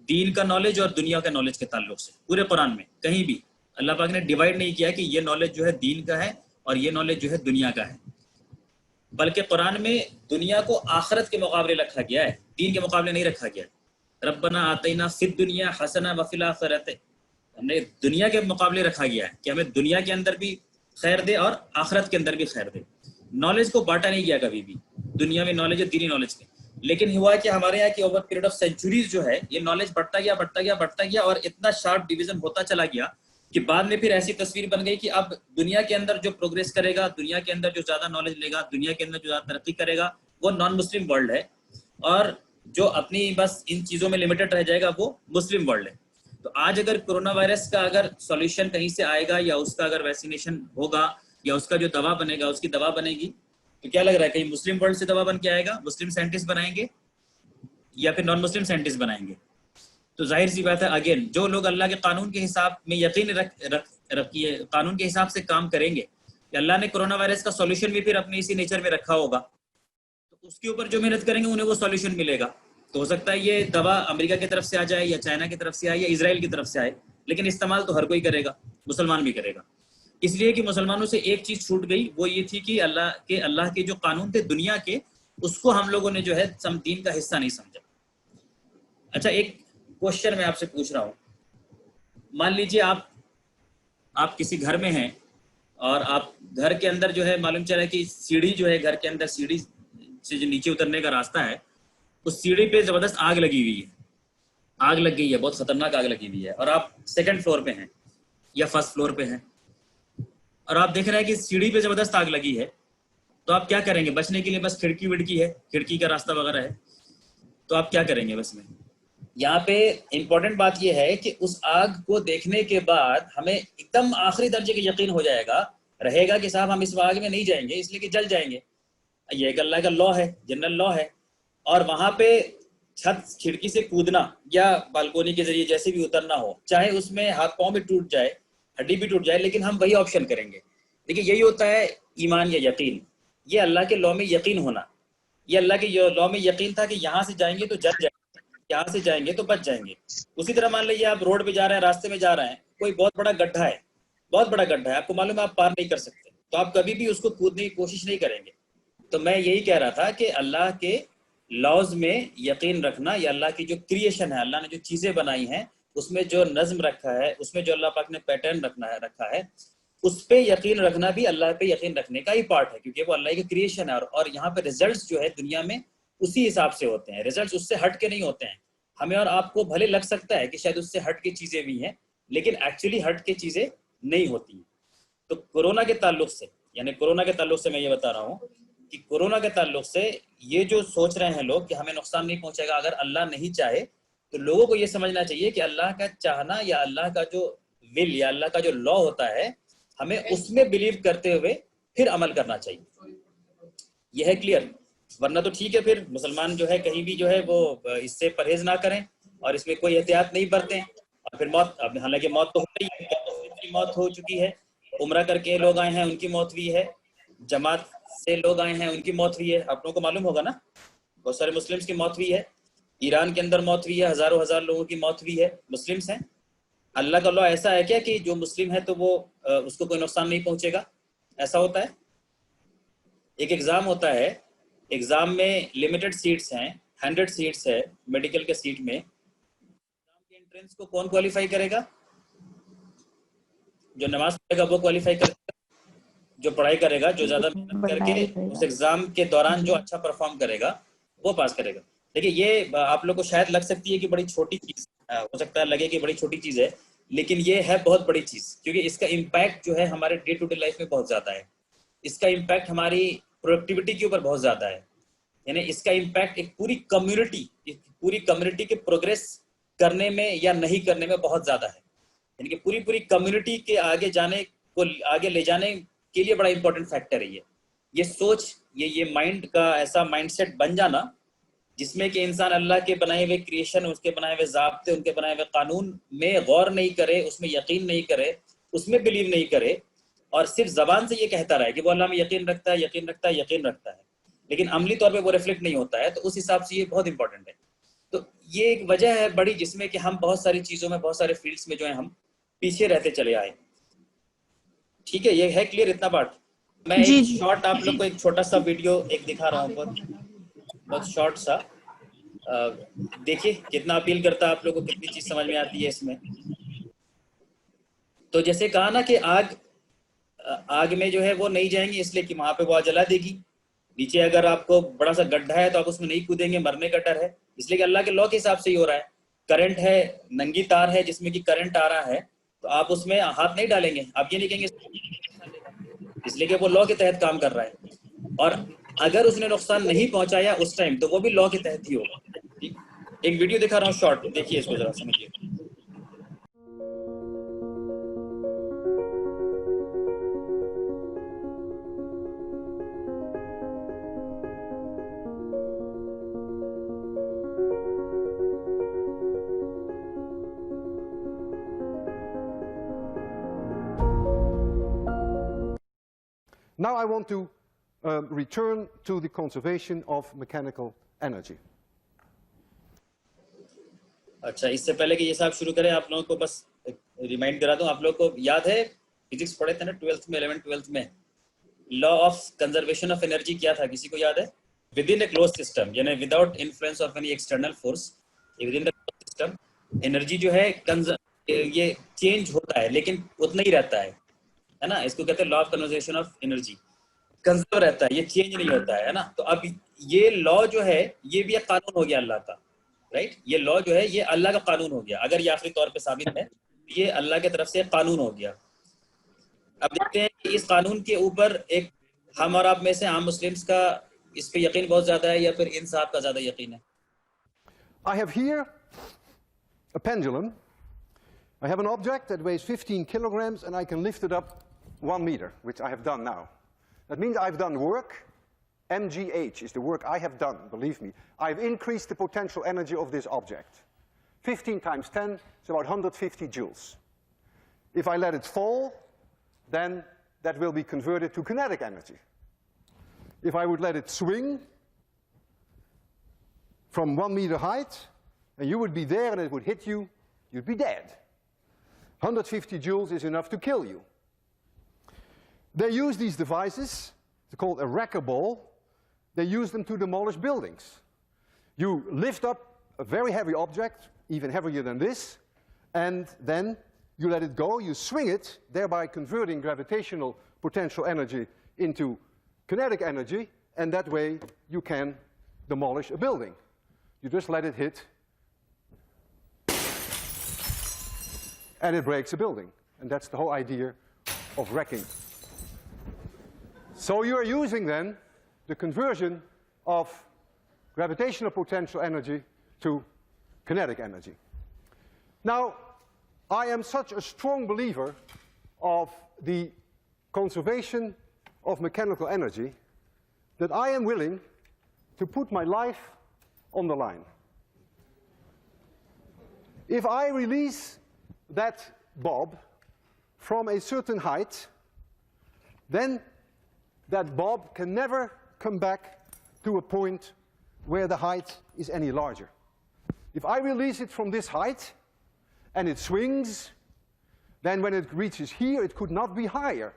دین کا نالج اور دنیا کا نالج کے تعلق سے. پورے قرآن میں کہیں بھی اللہ پاک نے ڈیوائیڈ نہیں کیا کہ یہ نالج جو ہے دین کا ہے اور یہ نالج جو ہے دنیا کا ہے، بلکہ قرآن میں دنیا کو آخرت کے مقابلے رکھا گیا ہے، دین کے مقابلے نہیں رکھا گیا. ربنا آتینا فی الدنیا حسنہ وفی الآخرۃ، ہم نے دنیا کے مقابلے رکھا گیا ہے کہ ہمیں دنیا کے اندر بھی خیر دے اور آخرت کے اندر بھی خیر دے. نالج کو بانٹا نہیں گیا کبھی بھی، دنیا میں نالج ہے دینی نالج کے. لیکن ہوا کہ ہمارے یہاں کی اوور پیریڈ آف سینچوریز جو ہے یہ نالج بڑھتا گیا اور اتنا شارپ ڈویژن ہوتا چلا گیا کہ بعد میں پھر ایسی تصویر بن گئی کہ اب دنیا کے اندر جو پروگریس کرے گا، دنیا کے اندر جو زیادہ نالج لے گا، دنیا کے اندر جو زیادہ ترقی کرے گا وہ نان مسلم ورلڈ ہے، اور جو اپنی بس ان چیزوں میں لمیٹڈ رہ جائے گا وہ مسلم ورلڈ ہے. تو آج اگر کرونا وائرس کا اگر سولوشن کہیں سے آئے گا یا اس کا اگر ویکسینیشن ہوگا یا اس کا جو دوا بنے گا، اس کی دوا بنے گی، تو کیا لگ رہا ہے کہیں مسلم ورلڈ سے دوا بن کے آئے گا؟ مسلم سائنٹسٹ بنائیں گے یا پھر نان مسلم سائنٹسٹ بنائیں گے؟ تو ظاہر سی بات ہے اگین جو لوگ اللہ کے قانون کے حساب میں یقین رکھیے، قانون کے حساب سے کام کریں گے کہ اللہ نے کرونا وائرس کا سولوشن بھی پھر اپنے اسی نیچر میں رکھا ہوگا، تو اس کے اوپر جو محنت کریں گے انہیں وہ سولوشن ملے گا. تو ہو سکتا ہے یہ دوا امریکہ کی طرف سے آ جائے یا چائنا کی طرف سے آئے یا اسرائیل کی طرف سے آئے، لیکن استعمال تو ہر کوئی کرے گا، مسلمان بھی کرے گا. اس لیے کہ مسلمانوں سے ایک چیز چھوٹ گئی، وہ یہ تھی کہ اللہ کے جو قانون تھے دنیا کے، اس کو ہم لوگوں نے جو ہے دین کا حصہ نہیں سمجھا. اچھا ایک کوشچن میں آپ سے پوچھ رہا ہوں، مان لیجیے آپ کسی گھر میں ہیں اور آپ گھر کے اندر جو ہے معلوم چلا کہ سیڑھی جو ہے گھر کے اندر سیڑھی سے جو نیچے اترنے کا راستہ ہے اس سیڑھی پہ زبردست آگ لگی ہوئی ہے، آگ لگ گئی ہے، بہت خطرناک آگ لگی ہوئی ہے، اور آپ سیکنڈ فلور پہ ہیں یا فرسٹ فلور پہ ہیں اور آپ دیکھ رہے ہیں کہ سیڑھی پہ زبردست آگ لگی ہے، تو آپ کیا کریں گے؟ بچنے کے لیے بس کھڑکی وڑکی ہے، کھڑکی کا راستہ وغیرہ ہے، تو آپ کیا کریں گے؟ بس میں یہاں پہ امپورٹنٹ بات یہ ہے کہ اس آگ کو دیکھنے کے بعد ہمیں ایک دم آخری درجے کا یقین ہو جائے گا، رہے گا کہ صاحب ہم اس آگ میں نہیں جائیں گے اس لیے کہ جل جائیں گے، یہ ایک اللہ کا لا ہے، جنرل لا ہے. اور وہاں پہ چھت کھڑکی سے کودنا یا بالکونی کے ذریعے جیسے بھی اترنا ہو، چاہے اس میں ہاتھ پاؤں بھی ٹوٹ جائے، ہڈی بھی ٹوٹ جائے، لیکن ہم وہی آپشن کریں گے. دیکھیے یہی ہوتا ہے ایمان یا یقین، یہ اللہ کے لا میں یقین ہونا. یہ اللہ کے لا میں یقین تھا کہ یہاں سے جائیں گے تو جل جائیں گے، یہاں سے جائیں گے تو بچ جائیں گے. اسی طرح مان لیجیے آپ روڈ پہ جا رہے ہیں، راستے میں جا رہے ہیں، کوئی بہت بڑا گڈھا ہے، بہت بڑا گڈھا ہے، آپ کو معلوم ہے آپ پار نہیں کر سکتے، تو آپ کبھی بھی اس کو کودنے کی کوشش نہیں کریں گے. تو میں یہی کہہ رہا تھا کہ اللہ کے لاز میں یقین رکھنا، یا اللہ کی جو کریشن ہے، اللہ نے جو چیزیں بنائی ہیں اس میں جو نظم رکھا ہے، اس میں جو اللہ پاک نے پیٹرن رکھا ہے، اس پہ یقین رکھنا بھی اللہ پہ یقین رکھنے کا ہی پارٹ ہے، کیونکہ وہ اللہ کی کریشن ہے. اور یہاں پہ ریزلٹس جو ہے دنیا میں اسی حساب سے ہوتے ہیں، ریزلٹس اس سے ہٹ کے نہیں ہوتے ہیں. ہمیں اور آپ کو بھلے لگ سکتا ہے کہ شاید اس سے ہٹ کے چیزیں بھی ہیں، لیکن ایکچولی ہٹ کے چیزیں نہیں ہوتی ہیں. تو کورونا کے تعلق سے، یعنی کورونا کے تعلق سے میں یہ بتا رہا ہوں کہ کورونا کے تعلق سے یہ جو سوچ رہے ہیں لوگ کہ ہمیں نقصان نہیں پہنچے گا اگر اللہ نہیں چاہے، تو لوگوں کو یہ سمجھنا چاہیے کہ اللہ کا چاہنا یا اللہ کا جو ول یا اللہ کا جو لا ہوتا ہے، ہمیں اس میں بلیو کرتے ہوئے پھر عمل کرنا چاہیے. یہ ہے کلیئر. ورنہ تو ٹھیک ہے، پھر مسلمان جو ہے کہیں بھی جو ہے وہ اس سے پرہیز نہ کریں اور اس میں کوئی احتیاط نہیں برتیں، اور پھر موت، اب حالانکہ موت تو ہو رہی ہے، موت ہو چکی ہے، عمرہ کر کے لوگ آئے ہیں ان کی موت ہوئی ہے، جماعت سے لوگ آئے ہیں ان کی موت ہوئی ہے، آپ لوگوں کو معلوم ہوگا نا، بہت سارے مسلمس کی موت ہوئی ہے، ایران کے اندر موت ہوئی ہے، ہزاروں ہزار لوگوں کی موت ہوئی ہے، مسلمس ہیں. اللہ کا لا ایسا ہے کیا کہ جو مسلم ہے تو وہ اس کو کوئی نقصان نہیں پہنچے گا؟ ایسا ہوتا ہے؟ ایک ایگزام ہوتا ہے، ایگزام میں لمیٹڈ سیٹس ہیں، 100 سیٹس ہے میڈیکل کے سیٹ میں، ایگزام کے انٹرنس کو کون کوالیفائی کرے گا؟ جو نماز پڑھے گا وہ کوالیفائی کرے گا، جو پڑھائی کرے گا، جو زیادہ محنت کر کے اس ایگزام کے دوران جو اچھا پرفارم کرے گا وہ پاس کرے گا. دیکھیے یہ آپ لوگ کو شاید لگ سکتی ہے کہ بڑی چھوٹی چیز، ہو سکتا ہے لگے کہ بڑی چھوٹی چیز ہے، لیکن یہ ہے بہت بڑی چیز، کیونکہ اس کا امپیکٹ جو ہے ہمارے ڈے ٹو ڈے لائف میں بہت زیادہ ہے. اس کا امپیکٹ ہماری پروڈکٹیوٹی کے اوپر بہت زیادہ ہے، یعنی اس کا امپیکٹ ایک پوری کمیونٹی کے پروگریس کرنے میں یا نہیں کرنے میں بہت زیادہ ہے. یعنی کہ پوری کمیونٹی کے آگے جانے کو، آگے لے جانے کے لیے بڑا امپورٹنٹ فیکٹر ہے یہ سوچ، یہ مائنڈ کا ایسا مائنڈ سیٹ بن جانا جس میں کہ انسان اللہ کے بنائے ہوئے کریشن، اس کے بنائے ہوئے ضابطے، ان کے بنائے ہوئے قانون میں غور نہیں کرے، اس میں یقین نہیں کرے، اس میں بلیو نہیں کرے، اور صرف زبان سے یہ کہتا رہے کہ وہ اللہ میں یقین رکھتا ہے، یقین رکھتا ہے، یقین رکھتا ہے، لیکن عملی طور پہ وہ ریفلیکٹ نہیں ہوتا ہے. تو اس حساب سے یہ بہت امپورٹنٹ ہے. تو یہ ایک وجہ ہے بڑی جس میں کہ ہم بہت ساری چیزوں میں، بہت سارے فیلڈس میں جو ہیں ہم پیچھے رہتے چلے آئے. ٹھیک ہے، یہ ہے کلیئر اتنا پارٹ. میں ایک شارٹ آپ لوگ کو ایک چھوٹا سا ویڈیو ایک دکھا رہا ہوں، بہت شارٹ سا، دیکھیے کتنا اپیل کرتا ہے آپ لوگوں کو، کتنی چیز سمجھ میں آتی ہے اس میں. تو جیسے کہا نا کہ آگ میں جو ہے وہ نہیں جائیں گے اس لیے کہ وہاں پہ وہ جلا دے گی. نیچے اگر آپ کو بڑا سا گڈھا ہے تو آپ اس میں نہیں کودیں گے، مرنے کا ڈر ہے، اس لیے کہ اللہ کے لا کے حساب سے ہی ہو رہا ہے. کرنٹ ہے، ننگی تار ہے جس میں کہ کرنٹ آ رہا ہے، تو آپ اس میں ہاتھ نہیں ڈالیں گے، آپ یہ نہیں کہیں گے، اس لیے کہ وہ لا کے تحت کام کر رہا ہے. اور اگر اس نے نقصان نہیں پہنچایا اس ٹائم تو وہ بھی لا کے تحت ہی ہوگا. ٹھیک، ایک ویڈیو دکھا رہا ہوں شارٹ، دیکھیے اس کو ذرا سمجھیے. Now I want to return to the conservation of mechanical energy. اچھا، اس سے پہلے کہ یہ صاحب شروع کریں، آپ لوگوں کو بس ریمائنڈ کرا دوں، آپ لوگوں کو یاد ہے فزکس پڑھے تھے نا 12th میں، 11th میں، law of conservation of energy کیا تھا؟ کسی کو یاد ہے؟ Within a closed system, یعنی without influence of any external force, within the closed system energy جو ہے یہ چینج ہوتا ہے لیکن اتنا ہی رہتا ہے نا. اس کو کہتے ہیں لا of conservation of energy, conserve رہتا ہے، یہ چینج نہیں ہوتا ہے نا. تو اب یہ لا جو ہے یہ بھی ایک قانون ہو گیا اللہ کا، رائٹ. یہ لا جو ہے یہ اللہ کا قانون ہو گیا، اگر یہ آخری طور پہ ثابت ہے یہ اللہ کی طرف سے قانون ہو گیا. اب دیکھتے ہیں کہ اس قانون کے اوپر ایک ہم اور آپ میں سے عام مسلمس کا اس پہ یقین بہت زیادہ ہے یا پھر ان صاحب کا زیادہ یقین ہے؟ I have here a pendulum. I have an object that weighs 15 kilograms and I can lift it up 1 meter, which I have done now. That means I've done work. MGH is the work I have done, believe me. I've increased the potential energy of this object. 15 times 10 is about 150 joules. If I let it fall, then that will be converted to kinetic energy. If I would let it swing from 1 meter height, and you would be there and it would hit you, you'd be dead. 150 joules is enough to kill you. They use these devices, they're called a wrecker ball. They use them to demolish buildings. You lift up a very heavy object, even heavier than this, and then you let it go, you swing it, thereby converting gravitational potential energy into kinetic energy, and that way you can demolish a building. You just let it hit, and it breaks a building. And that's the whole idea of wrecking. So you are using then the conversion of gravitational potential energy to kinetic energy. Now, I am such a strong believer of the conservation of mechanical energy that I am willing to put my life on the line. If I release that bob from a certain height, then that bob can never come back to a point where the height is any larger. If I release it from this height and it swings, then when it reaches here, it could not be higher.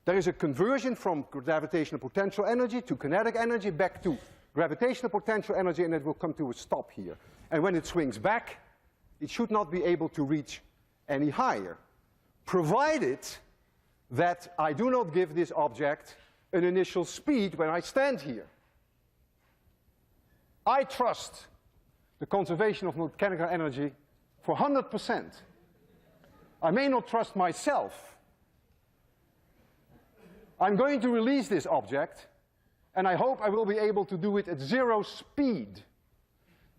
There is a conversion from gravitational potential energy to kinetic energy back to gravitational potential energy, and it will come to a stop here. And when it swings back, it should not be able to reach any higher, provided that I do not give this object an initial speed when I stand here. I trust the conservation of mechanical energy for 100%. I may not trust myself. I'm going to release this object, and I hope I will be able to do it at 0 speed,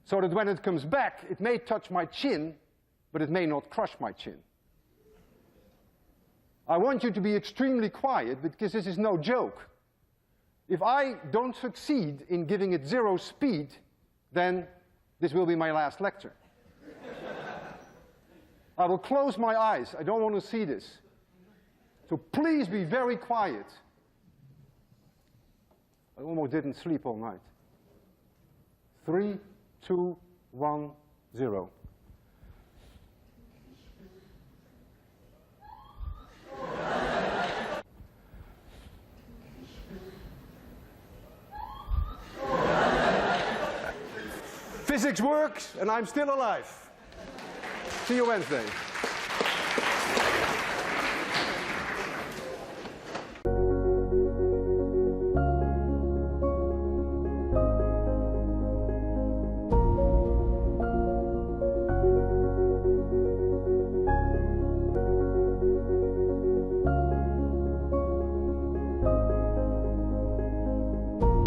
so that when it comes back, it may touch my chin, but it may not crush my chin. I want you to be extremely quiet, because this is no joke. If I don't succeed in giving it 0 speed, then this will be my last lecture. I will close my eyes. I don't want to see this. So please be very quiet. I almost didn't sleep all night. 3, 2, 1, 0. Physics works, and I'm still alive. See you Wednesday.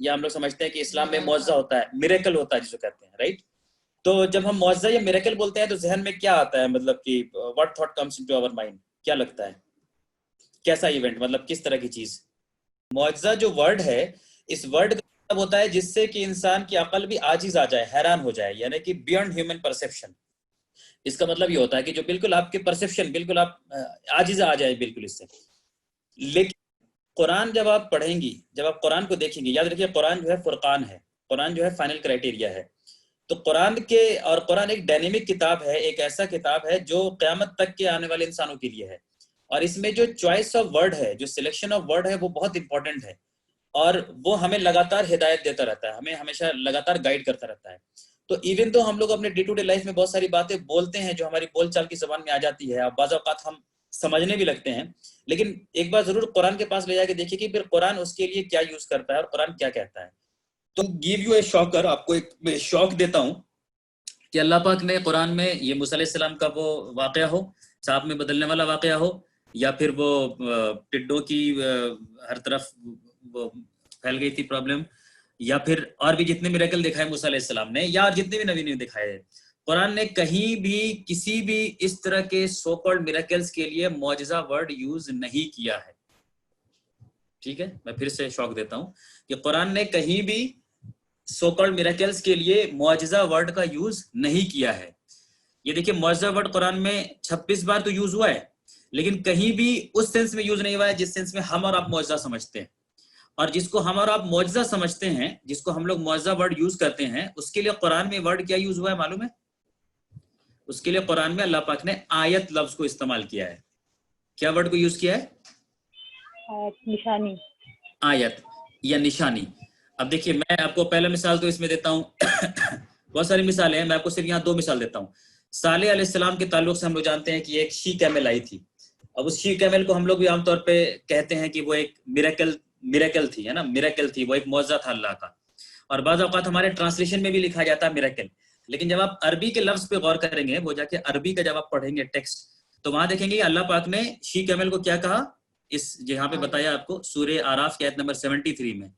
یا ہم لوگ سمجھتے ہیں کہ اسلام میں معجزہ ہوتا ہے, میریکل ہوتا ہے جس کو کہتے ہیں, رائٹ. تو جب ہم معجزہ یا میریکل بولتے ہیں تو ذہن میں کیا آتا ہے, مطلب کہ what thought comes into our mind, کیا لگتا ہے, کیسا ایونٹ, مطلب کس طرح کی چیز؟ معجزہ جو ورڈ ہے, اس ورڈ کا مطلب ہوتا ہے جس سے کہ انسان کی عقل بھی عاجز آ جائے, حیران ہو جائے, یعنی کہ بیونڈ ہیومن پرسیپشن. اس کا مطلب یہ ہوتا ہے کہ جو بالکل آپ کے پرسیپشن, بالکل آپ عاجز آ جائے بالکل اس سے. لیکن قرآن جب آپ پڑھیں گی, جب آپ قرآن کو دیکھیں گی, یاد رکھیے قرآن جو ہے فرقان ہے, قرآن جو ہے فائنل کرائٹیریا ہے. تو قرآن کے, اور قرآن ایک ڈائنامک کتاب ہے, ایک ایسا کتاب ہے جو قیامت تک کے آنے والے انسانوں کے لیے ہے. اور اس میں جو چوائس آف ورڈ ہے, جو سلیکشن آف ورڈ ہے, وہ بہت امپورٹنٹ ہے, اور وہ ہمیں لگاتار ہدایت دیتا رہتا ہے, ہمیں ہمیشہ لگاتار گائیڈ کرتا رہتا ہے. تو ایون تو ہم لوگ اپنے ڈے ٹو ڈے لائف میں بہت ساری باتیں بولتے ہیں جو ہماری بول چال کی زبان میں آ جاتی ہے, اور بعض اوقات ہم سمجھنے بھی لگتے ہیں, لیکن ایک بار ضرور قرآن کے پاس لے جا کے دیکھیے کہ پھر قرآن اس کے لیے کیا یوز کرتا ہے اور قرآن کیا کہتا ہے. تو گیو یو اے شاکر, آپ کو ایک میں شوق دیتا ہوں کہ اللہ پاک نے قرآن میں یہ موسیٰ علیہ السلام کا وہ واقعہ ہو, سانپ میں بدلنے والا واقعہ ہو, یا پھر وہ ٹڈوں کی ہر طرف وہ پھیل گئی تھی پرابلم, یا پھر اور بھی جتنے میریکل دکھائے موسیٰ علیہ السلام نے, یا جتنے بھی نبی نے دکھائے, قرآن نے کہیں بھی کسی بھی اس طرح کے سو کالڈ میریکلز کے لیے معجزہ ورڈ یوز نہیں کیا ہے. ٹھیک ہے, میں پھر سے شوق دیتا ہوں کہ قرآن نے کہیں بھی سو کالڈ میریکلز کے لیے معجزہ ورڈ کا یوز نہیں کیا ہے. یہ دیکھیے معجزہ ورڈ قرآن میں 26 بار تو یوز ہوا ہے, لیکن کہیں بھی اس سینس میں یوز نہیں ہوا ہے جس سینس میں ہم اور آپ معجزہ سمجھتے ہیں. اور جس کو ہم اور آپ معجزہ سمجھتے ہیں, جس کو ہم لوگ معجزہ ورڈ یوز کرتے ہیں, اس کے لیے قرآن میں ورڈ کیا یوز ہوا ہے معلوم ہے؟ اس کے لیے قرآن میں اللہ پاک نے آیت لفظ کو استعمال کیا ہے. کیا ورڈ کو یوز کیا ہے؟ نشانی, آیت یا نشانی. اب دیکھیے میں آپ کو پہلا مثال تو اس میں دیتا ہوں, بہت ساری مثالیں ہیں, میں آپ کو صرف یہاں 2 مثال دیتا ہوں. صالح علیہ السلام کے تعلق سے ہم لوگ جانتے ہیں کہ ایک شی کیمل آئی تھی. اب اس شی کیمل کو ہم لوگ بھی عام طور پہ کہتے ہیں کہ وہ ایک میریکل تھی, ہے نا, میریکل تھی, وہ ایک معجزہ تھا اللہ کا. اور بعض اوقات ہمارے ٹرانسلیشن میں بھی لکھا جاتا ہے میریکل, لیکن جب آپ عربی کے لفظ پہ غور کریں گے, وہ جا کے عربی کا جب آپ پڑھیں گے ٹیکسٹ, تو وہاں دیکھیں گے اللہ پاک نے شی کیمل کو کیا کہا. اس جہاں پہ بتایا آپ کو سورہ آراف کی آیت نمبر 73 میں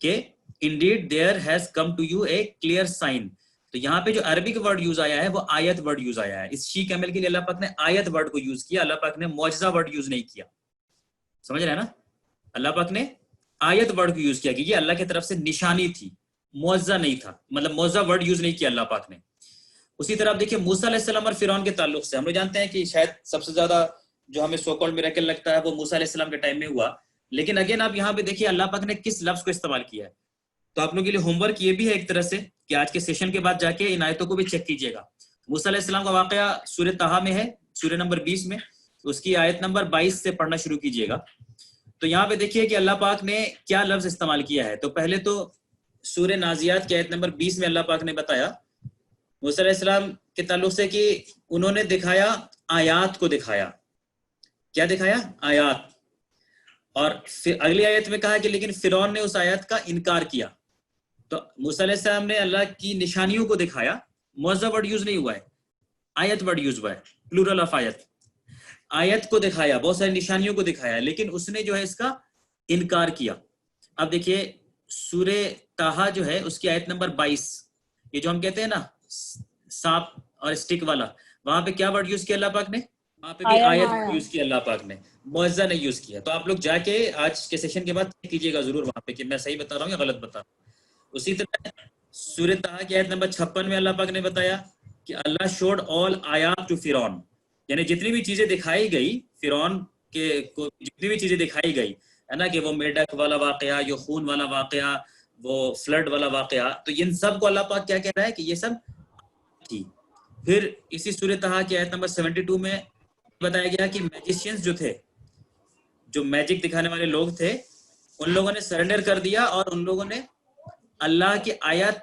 کہ indeed there has come to you a clear sign. تو یہاں پہ جو عربی کا ورڈ یوز آیا ہے وہ آیت ورڈ یوز آیا ہے. اس شی کیمل کے لیے اللہ پاک نے آیت ورڈ کو یوز کیا, اللہ پاک نے معجزہ ورڈ یوز نہیں کیا. سمجھ رہے ہیں نا, اللہ پاک نے آیت ورڈ کو یوز کیا کہ یہ اللہ کی طرف سے نشانی تھی, معجزہ نہیں تھا, مطلب معجزہ ورڈ یوز نہیں کیا اللہ پاک نے. اسی طرح آپ دیکھیے موسیٰ علیہ السلام اور فرعون کے تعلق سے ہم لوگ جانتے ہیں کہ شاید سب سے زیادہ جو ہمیں سو کالڈ میریکل لگتا ہے وہ موسیٰ علیہ السلام کے ٹائم میں ہوا, لیکن اگین آپ یہاں پہ دیکھیے اللہ پاک نے کس لفظ کو استعمال کیا ہے. تو آپ لوگوں کے لیے ہوم ورک یہ بھی ہے ایک طرح سے کہ آج کے سیشن کے بعد جا کے ان آیتوں کو بھی چیک کیجیے گا. موسیٰ علیہ السلام کا واقعہ سورہ طٰہٰ میں ہے, سورہ نمبر 20 میں, اس کی آیت نمبر 22 سے پڑھنا شروع کیجیے گا. تو یہاں پہ دیکھیے کہ اللہ پاک نے کیا لفظ استعمال کیا ہے. تو پہلے تو سورہ نازیات کی آیت نمبر 20 میں اللہ پاک نے بتایا موسیٰ علیہ السلام کے تعلق سے کہ انہوں نے دکھایا, آیات کو دکھایا. کیا دکھایا؟ آیات. اور پھر اگلی آیت میں کہا کہ لیکن فرعون نے اس آیت کا انکار کیا. تو موسیٰ علیہ السلام نے اللہ کی نشانیوں کو دکھایا, معجزہ ورڈ یوز نہیں ہوا ہے, آیت ورڈ یوز ہوا ہے, پلورل آف آیت. آیت کو دکھایا, بہت ساری نشانیوں کو دکھایا, لیکن اس نے جو ہے اس کا انکار کیا. اب دیکھیے سورہ طٰہٰ جو ہے اس کی آیت نمبر 22, یہ جو ہم کہتے ہیں نا سانپ اور اسٹک والا, وہاں پہ کیا ورڈ یوز کیا اللہ پاک نے؟ وہاں پہ بھی آیت یوز کیا اللہ پاک نے, معجزہ نہیں یوز کیا. تو آپ لوگ جا کے آج کے سیشن کے بعد کیجیے گا ضرور وہاں پہ کہ میں صحیح بتا رہا ہوں یا غلط بتا رہا ہوں. اسی طرح سورہ طٰہٰ کی آیت نمبر 56 میں اللہ پاک نے بتایا کہ اللہ شوڈ آل آیات ٹو فرعون, یعنی جتنی بھی چیزیں دکھائی گئی فرعون کے کو, جتنی بھی چیزیں دکھائی گئی ہے نا, کہ وہ میڈک والا واقعہ, جو خون والا واقعہ, وہ فلڈ والا واقعہ, تو ان سب کو اللہ پاک کیا کہہ رہا ہے کہ یہ سب تھی. پھر اسی سورہ طٰہٰ کی آیت نمبر 72 میں بتایا گیا کہ میجیشینز جو تھے, جو میجک دکھانے والے لوگ تھے, ان لوگوں نے سرنڈر کر دیا اور ان لوگوں نے اللہ کی آیت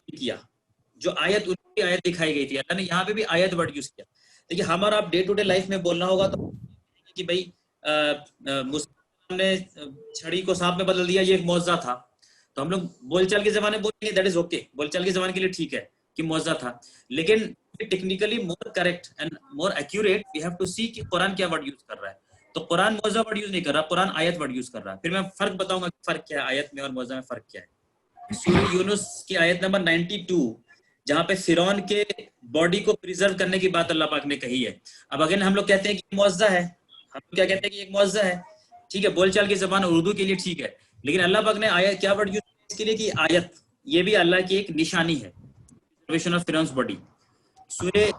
کیا, جو آیت ان کی آیت دکھائی گئی تھی. اللہ نے یہاں پہ بھی آیت ورڈ یوز کیا. دیکھیے ہمارا آپ ڈے ٹو ڈے لائف میں بولنا ہوگا تو کہ بھائی مسلم نے چھڑی کو سانپ میں بدل دیا, یہ ایک معجزہ تھا. تو ہم لوگ بول چال کے زمانے بولیں گے, دیٹ از اوکے, بول چال کے زمانے کے لیے ٹھیک ہے کہ معجزہ تھا, لیکن technically more correct and more accurate we have to see کہ قرآن کیا ورڈ یوز کر رہا ہے. تو قرآن معجزہ ورڈ یوز نہیں کر رہا, قرآن آیت ورڈ یوز کر رہا ہے. پھر میں فرق بتاؤں گا کہ فرق کیا ہے آیت میں اور معجزہ میں, فرق کیا ہے. سورہ یونس کی آیت نمبر 92 جہاں پہ فرعون کے باڈی کو پریزرو کرنے کی بات اللہ پاک نے کہی ہے. اب اگین ہم لوگ کہتے ہیں کہ معجزہ ہے, ہم کیا کہتے ہیں کہ ایک معجزہ ہے, ٹھیک ہے, بول چال کی زبان اردو کے لیے ٹھیک ہے, لیکن اللہ پاک نے آیت کیا ورڈ یوز کیا اس کے لیے کہ آیت, یہ بھی اللہ کی ایک نشانی ہے, پریزرویشن آف فرعون's باڈی. سورہ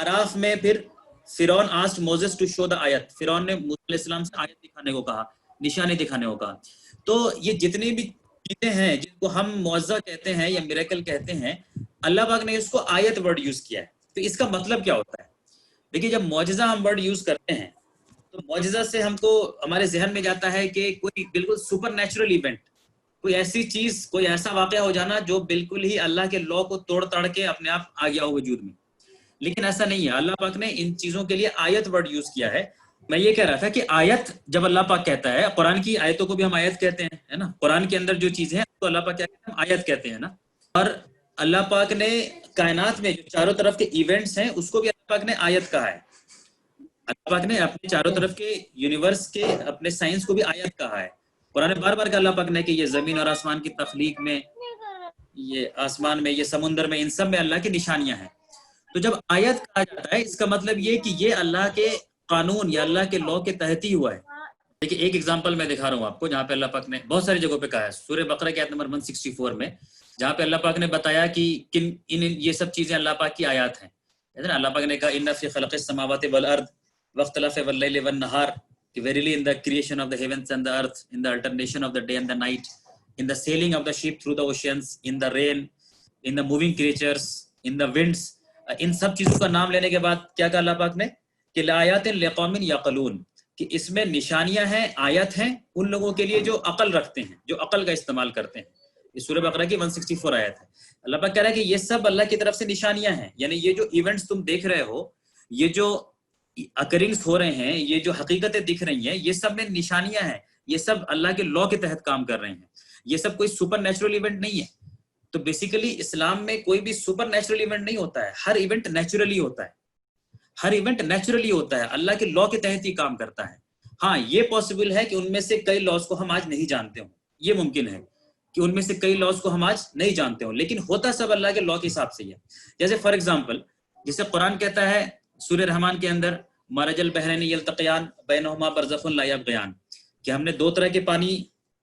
آراف میں پھر فرعون آسکڈ موزیس ٹو شو دا آیت, فرعون نے موسیٰ علیہ السلام سے آیت دکھانے کو کہا, نشانی دکھانے کو کہا. تو یہ جتنی بھی چیزیں ہیں جن کو ہم معجزہ کہتے ہیں یا میریکل کہتے ہیں, اللہ پاک نے اس کو آیت ورڈ یوز کیا ہے. تو اس کا مطلب کیا ہوتا ہے؟ دیکھیے, جب معجزہ ہم ورڈ یوز کرتے ہیں تو معجزہ سے ہم کو ہمارے ذہن میں جاتا ہے کہ کوئی بالکل سپر نیچرل ایونٹ, کوئی ایسی چیز, کوئی ایسا واقعہ ہو جانا جو بالکل ہی اللہ کے لا کو توڑ تاڑ کے اپنے آپ آ گیا ہو وجود میں. لیکن ایسا نہیں ہے, اللہ پاک نے ان چیزوں کے لیے آیت ورڈ یوز کیا ہے. میں یہ کہہ رہا تھا کہ آیت جب اللہ پاک کہتا ہے, قرآن کی آیتوں کو بھی ہم آیت کہتے ہیں, ہے نا, قرآن کے اندر جو چیزیں ہیں تو اللہ پاک کیا کہتے ہیں, ہم آیت کہتے ہیں نا. اور اللہ پاک نے کائنات میں جو چاروں طرف کے ایونٹس ہیں اس کو بھی اللہ پاک نے آیت کہا ہے. اللہ پاک نے اپنے چاروں طرف کے یونیورس کے اپنے سائنس کو بھی آیت کہا ہے. قرآن میں بار بار کہ اللہ پاک نے کہ یہ زمین اور آسمان کی تخلیق میں, یہ آسمان میں, یہ سمندر میں, ان سب میں اللہ کی نشانیاں ہیں. تو جب آیت کہا جاتا ہے اس کا مطلب یہ کہ یہ اللہ کے قانون یا اللہ کے لا کے تحت ہی ہوا ہے. دیکھیے ایک ایگزامپل میں دکھا رہا ہوں آپ کو جہاں پہ اللہ پاک نے بہت ساری جگہوں پہ کہا ہے. سورہ بقرہ کی آیت نمبر 164 میں جہاں پہ اللہ پاک نے بتایا کہ یہ سب چیزیں اللہ پاک کی آیات ہیں. اللہ پاک نے کہا ان فی خلق السماوات والارض واختلاف اللیل والنہار, verily in the creation of the heavens and the earth, in the alternation of the day and the night, in the sailing of the ship through the oceans, in the rain, in the moving creatures, in the winds. ان سب چیزوں کا نام لینے کے بعد کیا کہا اللہ پاک نے کہ لآیات لقوم یعقلون, کہ اس میں نشانیاں ہیں, آیت ہیں ان لوگوں کے لیے جو عقل رکھتے ہیں, جو عقل کا استعمال کرتے ہیں. یہ سورہ بقرہ کی 164 آیت ہے. اللہ پاک کہہ رہا ہے کہ یہ سب اللہ کی طرف سے نشانیاں ہیں, یعنی یہ جو ایونٹس تم دیکھ رہے ہو, یہ جو اکرنگس ہو رہے ہیں, یہ جو حقیقتیں دکھ رہی ہیں, یہ سب میں نشانیاں ہیں, یہ سب اللہ کے لا کے تحت کام کر رہے ہیں. یہ سب کوئی سپر نیچرل ایونٹ نہیں ہے. تو بیسیکلی اسلام میں کوئی بھی سپر نیچرل ایونٹ نہیں ہوتا ہے, ہر ایونٹ نیچرلی ہوتا ہے, ہر ایونٹ نیچرلی ہوتا ہے, اللہ کے لا کے تحت ہی کام کرتا ہے. ہاں یہ پاسبل ہے کہ ان میں سے کئی لاز کو ہم آج نہیں جانتے ہوں, یہ ممکن ہے کہ ان میں سے کئی لاز کو ہم آج نہیں جانتے ہوں, لیکن ہوتا سب اللہ کے لا کے حساب سے ہی ہے. جیسے فار ایگزامپل جسے قرآن کہتا ہے سورہ رحمان کے اندر مرج البحرین یلتقیان بینہما برزخ لا یبغیان, کہ ہم نے دو طرح کے پانی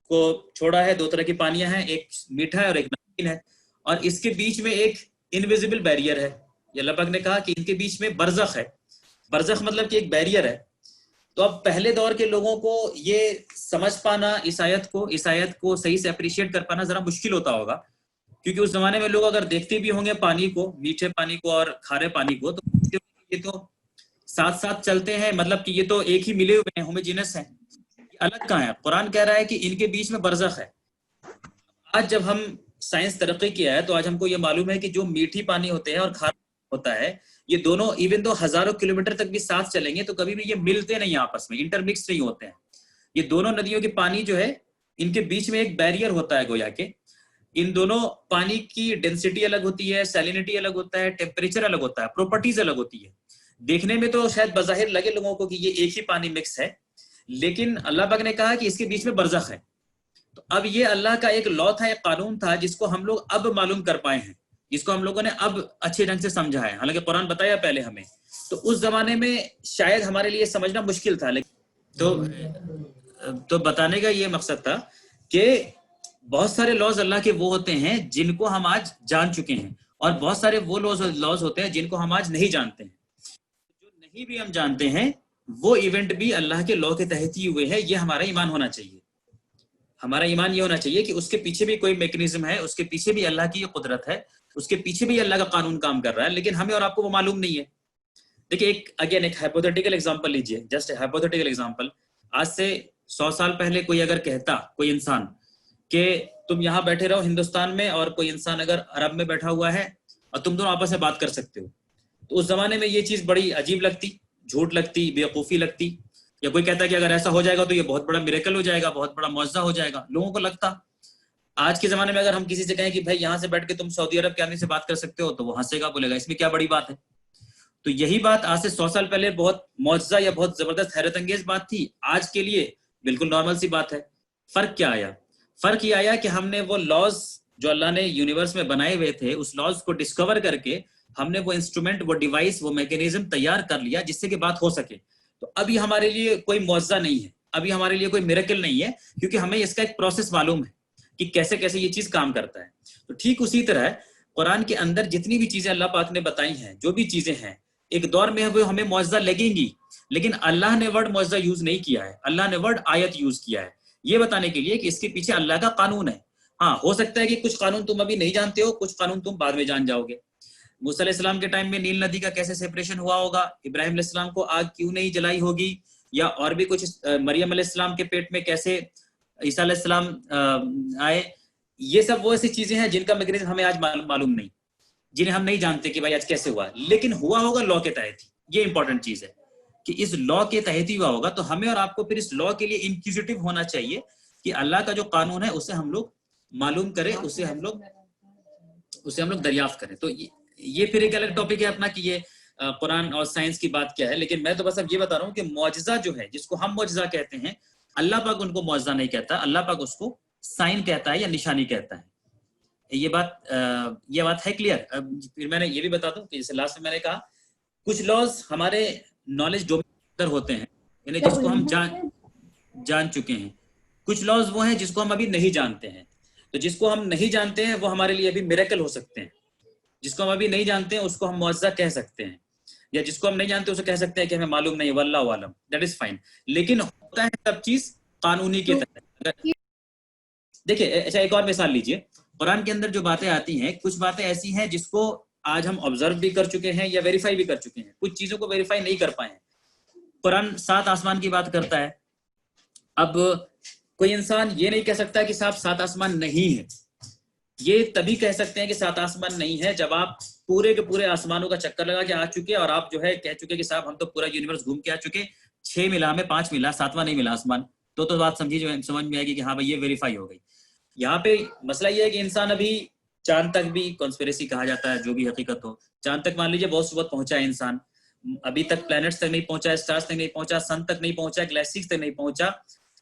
کو چھوڑا ہے, دو طرح کی پانیاں ہیں, ایک میٹھا ہے اور ایک نمکین ہے, اور اس کے بیچ میں ایک انویزیبل بیریئر ہے. یہ اللہ پاک نے کہا کہ ان کے بیچ میں برزخ ہے. برزخ مطلب کہ ایک بیریئر ہے. تو اب پہلے دور کے لوگوں کو یہ سمجھ پانا اس آیت کو صحیح سے اپریشیٹ کر پانا ذرا مشکل ہوتا ہوگا, کیونکہ اس زمانے میں لوگ اگر دیکھتے بھی ہوں گے پانی کو, میٹھے پانی کو اور کھارے پانی کو, تو یہ تو ساتھ ساتھ چلتے ہیں, مطلب کہ یہ تو ایک ہی ملے ہوئے ہیں, ہوموجینس ہیں, الگ کہاں ہے. قرآن کہہ رہا ہے کہ ان کے بیچ میں برزخ ہے. آج جب ہم سائنس ترقی کیا ہے تو آج ہم کو یہ معلوم ہے کہ جو میٹھی پانی ہوتے ہیں اور کھارا ہوتا ہے, یہ دونوں ایون دو ہزاروں کلومیٹر تک بھی ساتھ چلیں گے تو کبھی بھی یہ ملتے نہیں آپس میں, انٹرمکس نہیں ہوتے ہیں. یہ دونوں ندیوں کے پانی جو ہے ان کے بیچ میں ایک بیریئر ہوتا ہے, گویا کہ ان دونوں پانی کی ڈینسٹی الگ ہوتی ہے, سیلینٹی الگ ہوتا ہے, ٹیمپریچر الگ ہوتا ہے, پراپرٹیز الگ ہوتی ہے. دیکھنے میں تو شاید بظاہر لگے لوگوں کو کہ یہ ایک ہی پانی مکس ہے, لیکن اللہ پاک نے کہا کہ اس کے بیچ میں برزخ ہے. تو اب یہ اللہ کا ایک لا تھا, ایک قانون تھا جس کو ہم لوگ اب معلوم کر پائے ہیں, جس کو ہم لوگوں نے اب اچھے ڈھنگ سے سمجھا ہے, حالانکہ قرآن بتایا پہلے ہمیں. تو اس زمانے میں شاید ہمارے لیے سمجھنا مشکل تھا, لیکن تو بتانے کا یہ مقصد تھا کہ بہت سارے لاز اللہ کے وہ ہوتے ہیں جن کو ہم آج جان چکے ہیں, اور بہت سارے وہ لاز ہوتے ہیں جن کو ہم آج نہیں جانتے ہیں. جو نہیں بھی ہم جانتے ہیں وہ ایونٹ بھی اللہ کے لا کے تحت ہی ہوئے ہیں. یہ ہمارا ایمان ہونا چاہیے. ہمارا ایمان یہ ہونا چاہیے کہ اس کے پیچھے بھی کوئی میکنزم ہے, اس کے پیچھے بھی اللہ کی قدرت ہے, اس کے پیچھے بھی اللہ کا قانون کام کر رہا ہے, لیکن ہمیں اور آپ کو وہ معلوم نہیں ہے. دیکھیے ایک ہائپوتھیٹیکل ایگزامپل لیجئے, جسٹ ہائپوتھیٹیکل ایگزامپل. آج سے 100 سال پہلے کوئی اگر کہتا, کوئی انسان, کہ تم یہاں بیٹھے رہو ہندوستان میں اور کوئی انسان اگر عرب میں بیٹھا ہوا ہے اور تم دونوں آپس میں بات کر سکتے ہو, تو اس زمانے میں یہ چیز بڑی عجیب لگتی, جھوٹ لگتی, بیوقوفی لگتی. یا کوئی کہتا کہ اگر ایسا ہو جائے گا تو یہ بہت بڑا میریکل ہو جائے گا, بہت بڑا معجزہ ہو جائے گا, لوگوں کو لگتا. آج کے زمانے میں اگر ہم کسی سے کہیں کہ بھائی یہاں سے بیٹھ کے تم سعودی عرب کے آدمی سے بات کر سکتے ہو, تو وہ ہنسے گا, بولے گا اس میں کیا بڑی بات ہے. تو یہی بات آج سے 100 سال پہلے بہت معجزہ یا بہت زبردست حیرت انگیز بات تھی, آج کے لیے بالکل نارمل سی بات ہے. فرق کیا آیا؟ فرق یہ آیا کہ ہم نے وہ لاز جو اللہ نے یونیورس میں بنائے ہوئے تھے اس لاز کو ڈسکور کر کے ہم نے وہ انسٹرومنٹ، وہ ڈیوائس، وہ میکینزم تیار کر لیا جس سے کہ بات ہو سکے. تو ابھی ہمارے لیے کوئی معجزہ نہیں ہے، ابھی ہمارے لیے کوئی میریکل نہیں ہے، کیونکہ ہمیں اس کا ایک پروسیس معلوم ہے کہ کیسے کیسے یہ چیز کام کرتا ہے. تو ٹھیک اسی طرح قرآن کے اندر جتنی بھی چیزیں اللہ پاک نے بتائی ہیں، جو بھی چیزیں ہیں، ایک دور میں وہ ہمیں معجزہ لگیں گی، لیکن اللہ نے ورڈ معجزہ یوز نہیں کیا ہے، اللہ نے ورڈ آیت یوز کیا ہے، یہ بتانے کے لیے کہ اس کے پیچھے اللہ کا قانون ہے. ہاں، ہو سکتا ہے کہ کچھ قانون تم ابھی نہیں جانتے ہو، کچھ قانون تم بعد میں جان جاؤ گے. موسیٰ علیہ السلام کے ٹائم میں نیل ندی کا کیسے سیپریشن ہوا ہوگا، ابراہیم علیہ السلام کو آگ کیوں نہیں جلائی ہوگی، یا اور بھی کچھ، مریم علیہ السلام کے پیٹ میں کیسے عیسیٰ علیہ السلام آئے، یہ سب وہ ایسی چیزیں ہیں جن کا میکینزم ہمیں آج معلوم نہیں، جنہیں ہم نہیں جانتے کہ بھائی آج کیسے ہوا، لیکن ہوا ہوگا لا کے تحت. یہ امپورٹنٹ چیز ہے کہ اس لا کے تحت ہی ہوا ہوگا. تو ہمیں اور آپ کو پھر اس لا کے لیے انکوزیٹو ہونا چاہیے کہ اللہ کا جو قانون ہے اسے ہم لوگ معلوم کریں، اسے ہم لوگ دریافت کریں. تو یہ پھر ایک الگ ٹاپک ہے اپنا کہ یہ قرآن اور سائنس کی بات کیا ہے، لیکن میں تو بس اب یہ بتا رہا ہوں کہ معجزہ جو ہے، جس کو ہم معجزہ کہتے ہیں، اللہ پاک ان کو معجزہ نہیں کہتا، اللہ پاک اس کو سائن کہتا ہے یا نشانی کہتا ہے. یہ بات ہے کلیئر. پھر میں نے یہ بھی بتا دوں کہ جیسے لاسٹ میں میں نے کہا کچھ لاز ہمارے نالج ڈومین ہوتے ہیں، یعنی جس کو ہم جان چکے ہیں، کچھ لاز وہ ہیں جس کو ہم ابھی نہیں جانتے ہیں. تو جس کو ہم نہیں جانتے ہیں وہ ہمارے لیے ابھی میریکل ہو سکتے ہیں، جس کو ہم ابھی نہیں جانتے ہیں اس کو ہم معجزہ کہہ سکتے ہیں، یا جس کو ہم نہیں جانتے اسے کہہ سکتے ہیں کہ ہمیں معلوم نہیں، واللہ عالم، دیٹ از فائن. لیکن ہوتا ہے سب چیز قانونی کے تحت. دیکھیں، اچھا ایک اور مثال لیجئے، قرآن کے اندر جو باتیں آتی ہیں، کچھ باتیں ایسی ہیں جس کو آج ہم آبزرو بھی کر چکے ہیں یا ویریفائی بھی کر چکے ہیں، کچھ چیزوں کو ویریفائی نہیں کر پائے ہیں. قرآن 7 آسمان کی بات کرتا ہے. اب کوئی انسان یہ نہیں کہہ سکتا کہ صاحب 7 آسمان نہیں ہے. یہ تبھی کہہ سکتے ہیں کہ 7 آسمان نہیں ہے جب آپ پورے کے پورے آسمانوں کا چکر لگا کے آ چکے اور آپ جو ہے کہہ چکے کہ صاحب ہم تو پورا یونیورس گھوم کے آ چکے، 6 ملا میں 5 ملا، 7واں نہیں ملا آسمان. تو بات سمجھ میں آئے گی کہ ہاں بھائی یہ ویریفائی ہو گئی. یہاں پہ مسئلہ یہ ہے کہ انسان ابھی چاند تک بھی، کانسپیریسی کہا جاتا ہے، جو بھی حقیقت ہو، چاند تک مان لیجیے بہت بہت پہنچا ہے انسان، ابھی تک پلانٹس تک نہیں پہنچا، اسٹارز تک نہیں پہنچا، سن تک نہیں پہنچا، گلیکسیز تک نہیں پہنچا،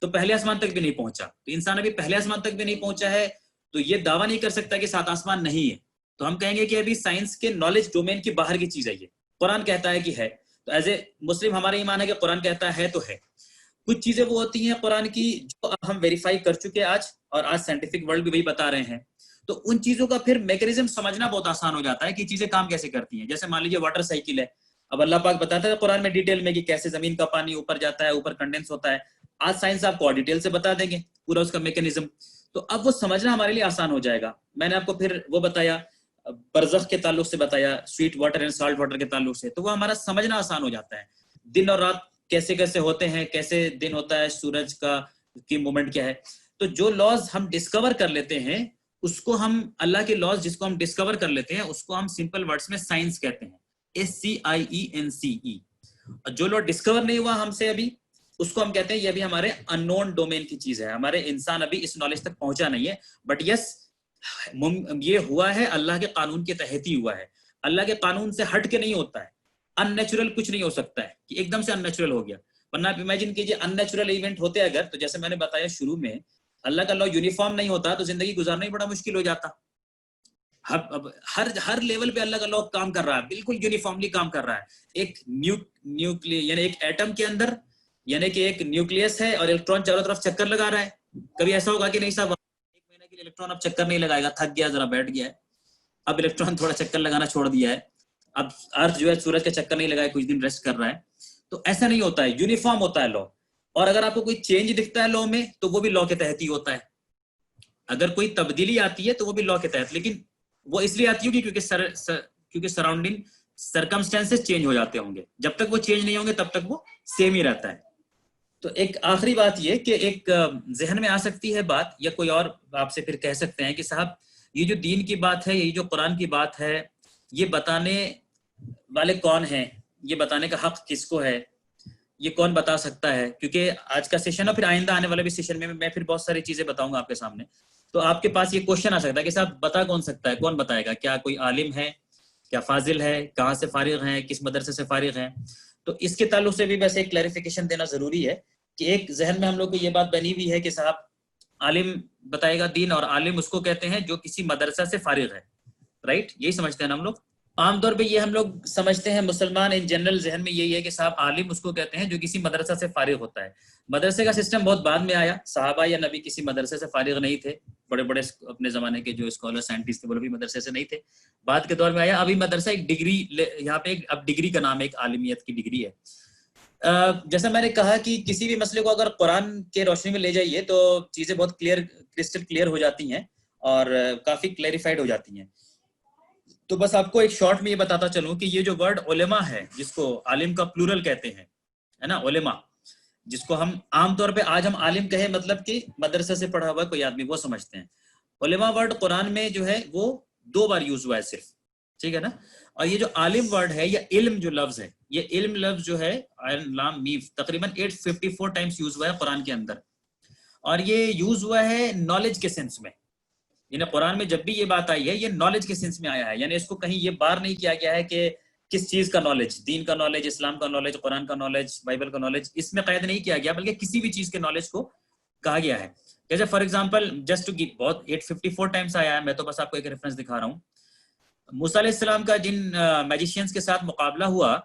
تو پہلے آسمان تک بھی نہیں پہنچا. تو انسان ابھی پہلے آسمان تک بھی نہیں پہنچا ہے، تو یہ دعویٰ نہیں کر سکتا کہ 7 آسمان نہیں ہے. تو ہم کہیں گے کہ ابھی سائنس کے نالج ڈومین کی باہر کی چیز ہے. یہ قرآن کہتا ہے کہ ہے، تو ایز اے مسلم ہمارا ایمان ہے کہ قرآن کہتا ہے تو ہے. کچھ چیزیں وہ ہوتی ہیں قرآن کی جو ہم ویریفائی کر چکے آج، اور آج سائنٹیفک ورلڈ بھی وہی بتا رہے ہیں. تو ان چیزوں کا پھر میکینزم سمجھنا بہت آسان ہو جاتا ہے کہ چیزیں کام کیسے کرتی ہیں. جیسے مان لیجیے واٹر سائیکل ہے، اب اللہ پاک بتاتا ہے قرآن میں ڈیٹیل میں کہ کیسے زمین کا پانی اوپر جاتا ہے، اوپر کنڈینس ہوتا ہے. آج سائنس آپ کو ڈیٹیل سے بتا دیں گے پورا اس کا میکینزم. تو اب وہ سمجھنا ہمارے لیے آسان ہو جائے گا. میں نے آپ کو پھر وہ بتایا، برزخ کے تعلق سے بتایا، sweet water and salt water کے تعلق سے، تو وہ ہمارا سمجھنا آسان ہو جاتا ہے. دن اور رات کیسے کیسے ہوتے ہیں، کیسے دن ہوتا ہے، سورج کا کی موومنٹ کیا ہے. تو جو لاز ہم ڈسکور کر لیتے ہیں اس کو ہم، اللہ کے لاز جس کو ہم ڈسکور کر لیتے ہیں اس کو ہم سمپل ورڈز میں سائنس کہتے ہیں، SCIENCE. اور جو لاز ڈسکور نہیں ہوا ہم سے ابھی، اس کو ہم کہتے ہیں یہ ابھی ہمارے ان نون ڈومین کی چیز ہے، ہمارے انسان ابھی اس نالج تک پہنچا نہیں ہے. بٹ یس، یہ ہوا ہے اللہ کے قانون کے تحت ہی ہوا ہے، اللہ کے قانون سے ہٹ کے نہیں ہوتا ہے. ان نیچرل کچھ نہیں ہو سکتا ہے کہ ایک دم سے ان نیچرل ہو گیا. ورنہ آپ امیجن کیجئے ان نیچرل ایونٹ ہوتے اگر، تو جیسے میں نے بتایا شروع میں، اللہ کا لا یونیفارم نہیں ہوتا تو زندگی گزارنا ہی بڑا مشکل ہو جاتا. ہر لیول پہ اللہ کا لا کام کر رہا ہے، بالکل یونیفارملی کام کر رہا ہے. ایک یعنی ایک ایٹم کے اندر، یعنی کہ ایک نیوکلیس ہے اور الیکٹران چاروں طرف چکر لگا رہا ہے. کبھی ایسا ہوگا کہ نہیں صاحب 1 مہینے کے لیے الیکٹران اب چکر نہیں لگائے گا، تھک گیا، ذرا بیٹھ گیا ہے، اب الیکٹران تھوڑا چکر لگانا چھوڑ دیا ہے، اب ارتھ جو ہے سورج کا چکر نہیں لگائے، کچھ دن ریسٹ کر رہا ہے. تو ایسا نہیں ہوتا ہے، یونیفارم ہوتا ہے لا. اور اگر آپ کو کوئی چینج دکھتا ہے لا میں تو وہ بھی لا کے تحت ہی ہوتا ہے. اگر کوئی تبدیلی آتی ہے تو وہ بھی لا کے تحت، لیکن وہ اس لیے آتی ہوگی کیونکہ سراؤنڈنگ سرکمسٹانسز چینج ہو جاتے ہوں گے. جب تک وہ چینج نہیں ہوں گے تب تک وہ سیم ہی رہتا ہے. تو ایک آخری بات یہ کہ ایک ذہن میں آ سکتی ہے بات، یا کوئی اور آپ سے پھر کہہ سکتے ہیں کہ صاحب یہ جو دین کی بات ہے، یہ جو قرآن کی بات ہے، یہ بتانے والے کون ہیں، یہ بتانے کا حق کس کو ہے، یہ کون بتا سکتا ہے. کیونکہ آج کا سیشن اور پھر آئندہ آنے والے بھی سیشن میں پھر بہت ساری چیزیں بتاؤں گا آپ کے سامنے. تو آپ کے پاس یہ کوشچن آ سکتا ہے کہ صاحب بتا کون سکتا ہے، کون بتائے گا، کیا کوئی عالم ہے، کیا فاضل ہے، کہاں سے فارغ ہیں، کس مدرسے سے فارغ ہیں. تو اس کے تعلق سے بھی ویسے ایک کلیریفیکیشن دینا ضروری ہے کہ ایک ذہن میں ہم لوگ کو یہ بات بنی ہوئی ہے کہ صاحب عالم بتائے گا دین, اور عالم اس کو کہتے ہیں جو کسی مدرسہ سے فارغ ہے, رائٹ, یہی سمجھتے ہیں نا ہم لوگ. عام طور پہ یہ ہم لوگ سمجھتے ہیں, مسلمان ان جنرل ذہن میں یہی ہے کہ صاحب عالم اس کو کہتے ہیں جو کسی مدرسہ سے فارغ ہوتا ہے. مدرسے کا سسٹم بہت بعد میں آیا, صحابہ یا نبی کسی مدرسے سے فارغ نہیں تھے, بڑے بڑے اپنے زمانے کے جو اسکالر سائنٹسٹ تھے وہ بھی مدرسے سے نہیں تھے, بعد کے دور میں آیا. ابھی مدرسہ ایک ڈگری, یہاں پہ اب ڈگری کا نام ہے, ایک عالمیت کی ڈگری ہے. جیسا میں نے کہا کہ کسی بھی مسئلے کو اگر قرآن کے روشنی میں لے جائیے تو چیزیں بہت کرسٹل کلیئر ہو جاتی ہیں اور کافی کلیریفائڈ ہو جاتی ہیں. تو بس آپ کو ایک شارٹ میں یہ بتاتا چلوں کہ یہ جو ورڈ علماء ہے, جس کو عالم کا پلورل کہتے ہیں, ہے نا, علماء, جس کو ہم عام طور پہ آج ہم عالم کہیں مطلب کہ مدرسہ سے پڑھا ہوا کوئی آدمی, وہ سمجھتے ہیں. علماء ورڈ قرآن میں جو ہے وہ 2 بار یوز ہوا ہے صرف, ٹھیک ہے نا. اور یہ جو عالم ورڈ ہے یا علم جو لفظ ہے, یہ علم لفظ جو ہے عین لام میم تقریباً 854 ٹائمز یوز ہوا ہے قرآن کے اندر, اور یہ یوز ہوا ہے نالج کے سینس میں. یعنی قرآن میں جب بھی یہ بات آئی ہے یہ نالج کے سینس میں آیا ہے, یعنی اس کو کہیں یہ بار نہیں کیا گیا ہے کہ کس چیز کا نالج, دین کا نالج, اسلام کا نالج, قرآن کا نالج, بائبل کا نالج, اس میں قید نہیں کیا گیا, بلکہ کسی بھی چیز کے نالج کو کہا گیا ہے. جیسے for example just to give, بہت 854 ٹائمز آیا ہے, میں تو بس آپ کو ایک ریفرنس دکھا رہا ہوں. موسیٰ علیہ السلام کا جن میجیشینز کے ساتھ مقابلہ ہوا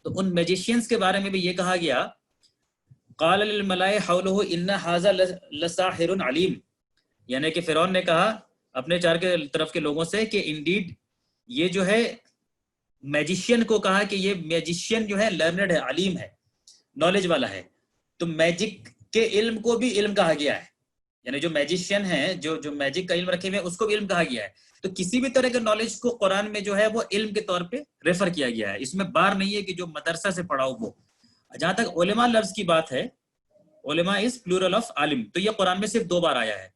تو ان میجیشینز کے بارے میں بھی یہ کہا گیا, قال للملائ حولہ ان ھذا لساحر علیم, یعنی کہ فرعون نے کہا اپنے چار کے طرف کے لوگوں سے کہ انڈیڈ یہ جو ہے میجیشین کو کہا کہ یہ میجیشین جو ہے لرنڈ ہے, علیم ہے, نالج والا ہے. تو میجک کے علم کو بھی علم کہا گیا ہے, یعنی جو میجیشین ہے, جو میجک کا علم رکھے ہوئے اس کو بھی علم کہا گیا ہے. تو کسی بھی طرح کے نالج کو قرآن میں جو ہے وہ علم کے طور پہ ریفر کیا گیا ہے, اس میں بار نہیں ہے کہ جو مدرسہ سے پڑھا ہو وہ. جہاں تک علماء لفظ کی بات ہے, علماء از پلورل آف عالم, تو یہ قرآن میں صرف 2 بار آیا ہے.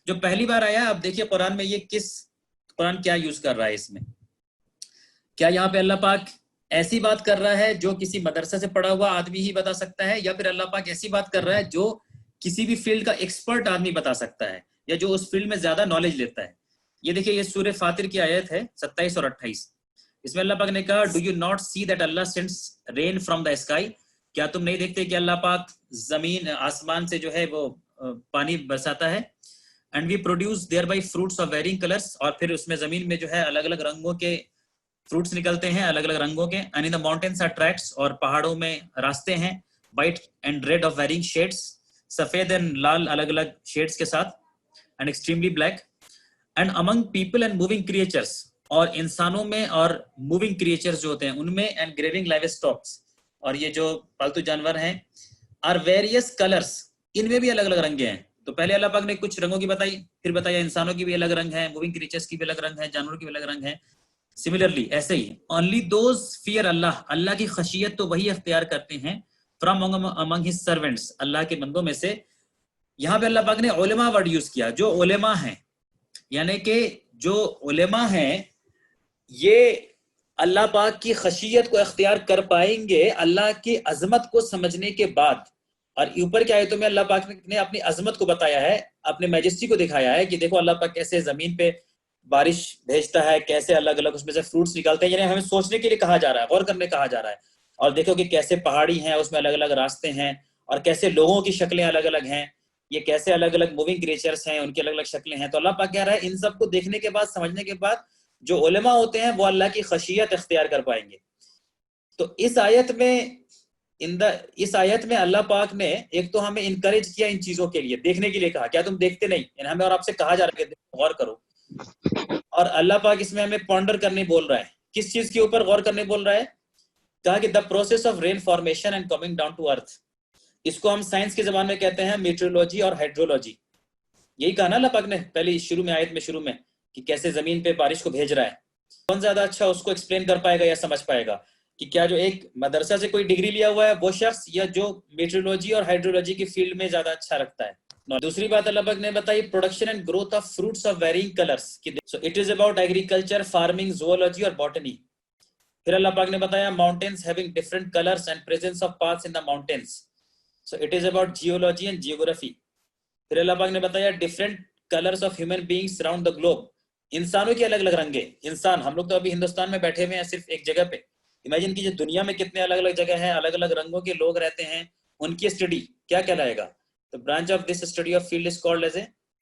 جو پہلی بار آیا, اب دیکھیے قرآن میں یہ قرآن کیا یوز کر رہا ہے اس میں. کیا یہاں پہ اللہ پاک ایسی بات کر رہا ہے جو کسی مدرسہ سے پڑھا ہوا آدمی ہی بتا سکتا ہے, یا پھر اللہ پاک ایسی بات کر رہا ہے جو کسی بھی فیلڈ کا ایکسپرٹ آدمی بتا سکتا ہے, یا جو اس فیلڈ میں زیادہ نالج لیتا ہے. یہ دیکھیے یہ سورہ فاطر کی آیت ہے 27 اور 28. اس میں اللہ پاک نے کہا, do you not see that Allah sends rain from the sky, کیا تم نہیں دیکھتے کہ اللہ پاک زمین آسمان سے جو ہے وہ پانی برساتا ہے. And we produce thereby fruits of varying colours, اور پھر اس میں زمین میں جو ہے الگ الگ رنگوں کے فروٹس نکلتے ہیں, الگ الگ رنگوں کے. And in the mountains are tracks, اور پہاڑوں میں راستے ہیں. White and red of varying shades, سفید اینڈ لال الگ الگ شیڈس کے ساتھ. And extremely black. And among people and moving creatures, اور انسانوں میں اور موونگ کریچرس جو ہوتے ہیں ان میں. اینڈ گریونگ لائیو اسٹاکس, اور یہ جو پالتو جانور ہیں. آر ویریس کلرس, ان میں بھی الگ الگ رنگیں ہیں. تو پہلے اللہ پاک نے کچھ رنگوں کی بتائی, پھر بتایا انسانوں کی بھی الگ رنگ ہیں, موونگ کریچرس کی بھی الگ رنگ ہیں, جانوروں کی بھی الگ رنگ ہیں. سملرلی ایسے ہی اونلی دوز فیئر اللہ, اللہ کی خشیت تو وہی اختیار کرتے ہیں فرام امنگ ہز سرونٹس, اللہ کے بندوں میں سے. یہاں پہ اللہ پاک نے علماء ورڈ یوز کیا, جو علماء ہیں, یعنی کہ جو علماء ہیں یہ اللہ پاک کی خشیت کو اختیار کر پائیں گے اللہ کی عظمت کو سمجھنے کے بعد. اور اوپر کی آیتوں میں اللہ پاک نے اپنی عظمت کو بتایا ہے, اپنے میجسٹی کو دکھایا ہے کہ دیکھو اللہ پاک کیسے زمین پہ بارش بھیجتا ہے, کیسے الگ الگ اس میں سے فروٹس نکالتے ہیں. یعنی ہمیں سوچنے کے لیے کہا جا رہا ہے, غور کرنے کہا جا رہا ہے. اور دیکھو کہ کیسے پہاڑی ہیں, اس میں الگ الگ راستے ہیں, اور کیسے لوگوں کی شکلیں الگ الگ ہیں, یہ کیسے الگ الگ موونگ کریچرس ہیں, ان کی الگ الگ شکلیں ہیں. تو اللہ پاک کہہ رہا ہے ان سب کو دیکھنے کے بعد, سمجھنے کے بعد جو علماء ہوتے ہیں وہ اللہ کی خشیت اختیار کر پائیں گے. تو اس آیت میں اللہ پاک نے ایک تو ہمیں انکریج کیا ان چیزوں کے لیے, دیکھنے کے لیے کہا, کیا تم دیکھتے نہیں, یعنی ہمیں اور آپ سے کہا جا رہا ہے کہ غور کرو. اور اللہ پاک اس میں ہمیں پونڈر کرنے بول رہا ہے. کس چیز کے اوپر غور کرنے بول رہا ہے؟ کہا کہ the process of rain formation and coming down to earth. اس کو ہم سائنس کی زبان میں کہتے ہیں میٹرولوجی اور ہائیڈرولوجی. یہی کہا نا اللہ پاک نے پہلی شروع میں, آیت میں شروع میں, کہ کیسے زمین پہ بارش کو بھیج رہا ہے. کون زیادہ اچھا اس کو ایکسپلین کر پائے گا یا سمجھ پائے گا کہ کیا جو ایک مدرسہ سے کوئی ڈگری لیا ہوا ہے وہ شخص, یا جو میٹرولوجی اور ہائیڈرولوجی کی فیلڈ میں زیادہ اچھا رکھتا ہے. دوسری بات اللہ پاک نے بتائی production and growth of fruits of varying colours. So it is about agriculture, farming, zoology اور باٹنی. پھر اللہ پاک نے بتایا mountains having different colours and presence of paths in the mountains. So it is about geology and geography. پھر اللہ پاک نے بتایا different colours of human beings around the globe. انسانوں کی الگ الگ رنگیں. انسان, ہم لوگ تو ابھی ہندوستان میں بیٹھے ہوئے ہیں صرف ایک جگہ پہ. امیجن کیجیے دنیا میں کتنے الگ الگ جگہ ہیں, الگ الگ رنگوں کے لوگ رہتے ہیں, ان کی اسٹڈی کیا کہلائے گا؟ The branch of this study of field is called as a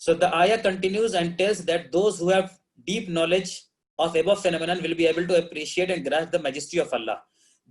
So the ayah continues and tells that those who have deep knowledge of above phenomenon will be able to appreciate and grasp the majesty of Allah.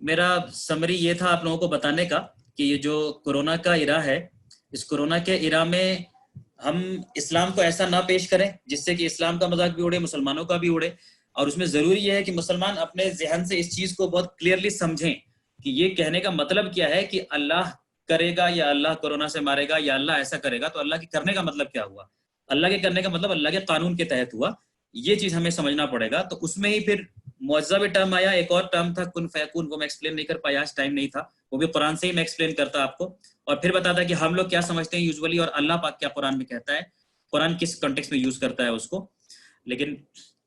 میرا summary یہ تھا آپ لوگوں کو بتانے کا کہ یہ جو کورونا کا ایرا ہے، اس کورونا کے ایرا میں ہم اسلام کو ایسا نہ پیش کریں جس سے کہ اسلام کا مذاق بھی اڑے، مسلمانوں کا بھی اڑے. اور اس میں ضروری یہ ہے کہ مسلمان اپنے ذہن سے اس چیز کو بہت کلیئرلی سمجھیں کہ یہ کہنے کا مطلب کیا ہے کہ اللہ کرے گا یا اللہ کورونا سے مارے گا یا اللہ ایسا کرے گا. تو اللہ کے کرنے کا مطلب کیا ہوا؟ اللہ کے کرنے کا مطلب اللہ کے قانون کے تحت ہوا. یہ چیز ہمیں سمجھنا پڑے گا. تو اس میں ہی پھر معجزہ بھی ٹرم آیا، ایک اور ٹرم تھا کن فیکون، وہ میں ایکسپلین نہیں کر پایا، آج ٹائم نہیں تھا. وہ بھی قرآن سے ہی میں ایکسپلین کرتا آپ کو، اور پھر بتاتا کہ ہم لوگ کیا سمجھتے ہیں یوزولی اور اللہ پاک کیا قرآن میں کہتا ہے، قرآن کس کنٹیکسٹ میں یوز کرتا ہے اس کو. لیکن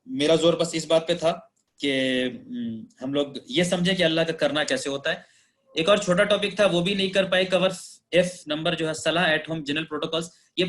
میرا زور بس اس بات پہ تھا کہ ہم لوگ یہ سمجھیں کہ اللہ کا کرنا کیسے ہوتا ہے. ایک اور چھوٹا ٹاپک تھا وہ بھی نہیں کر پائے کور، ایف نمبر جو ہے صلاح ایٹ ہوم جنرل پروٹوکالز. یہ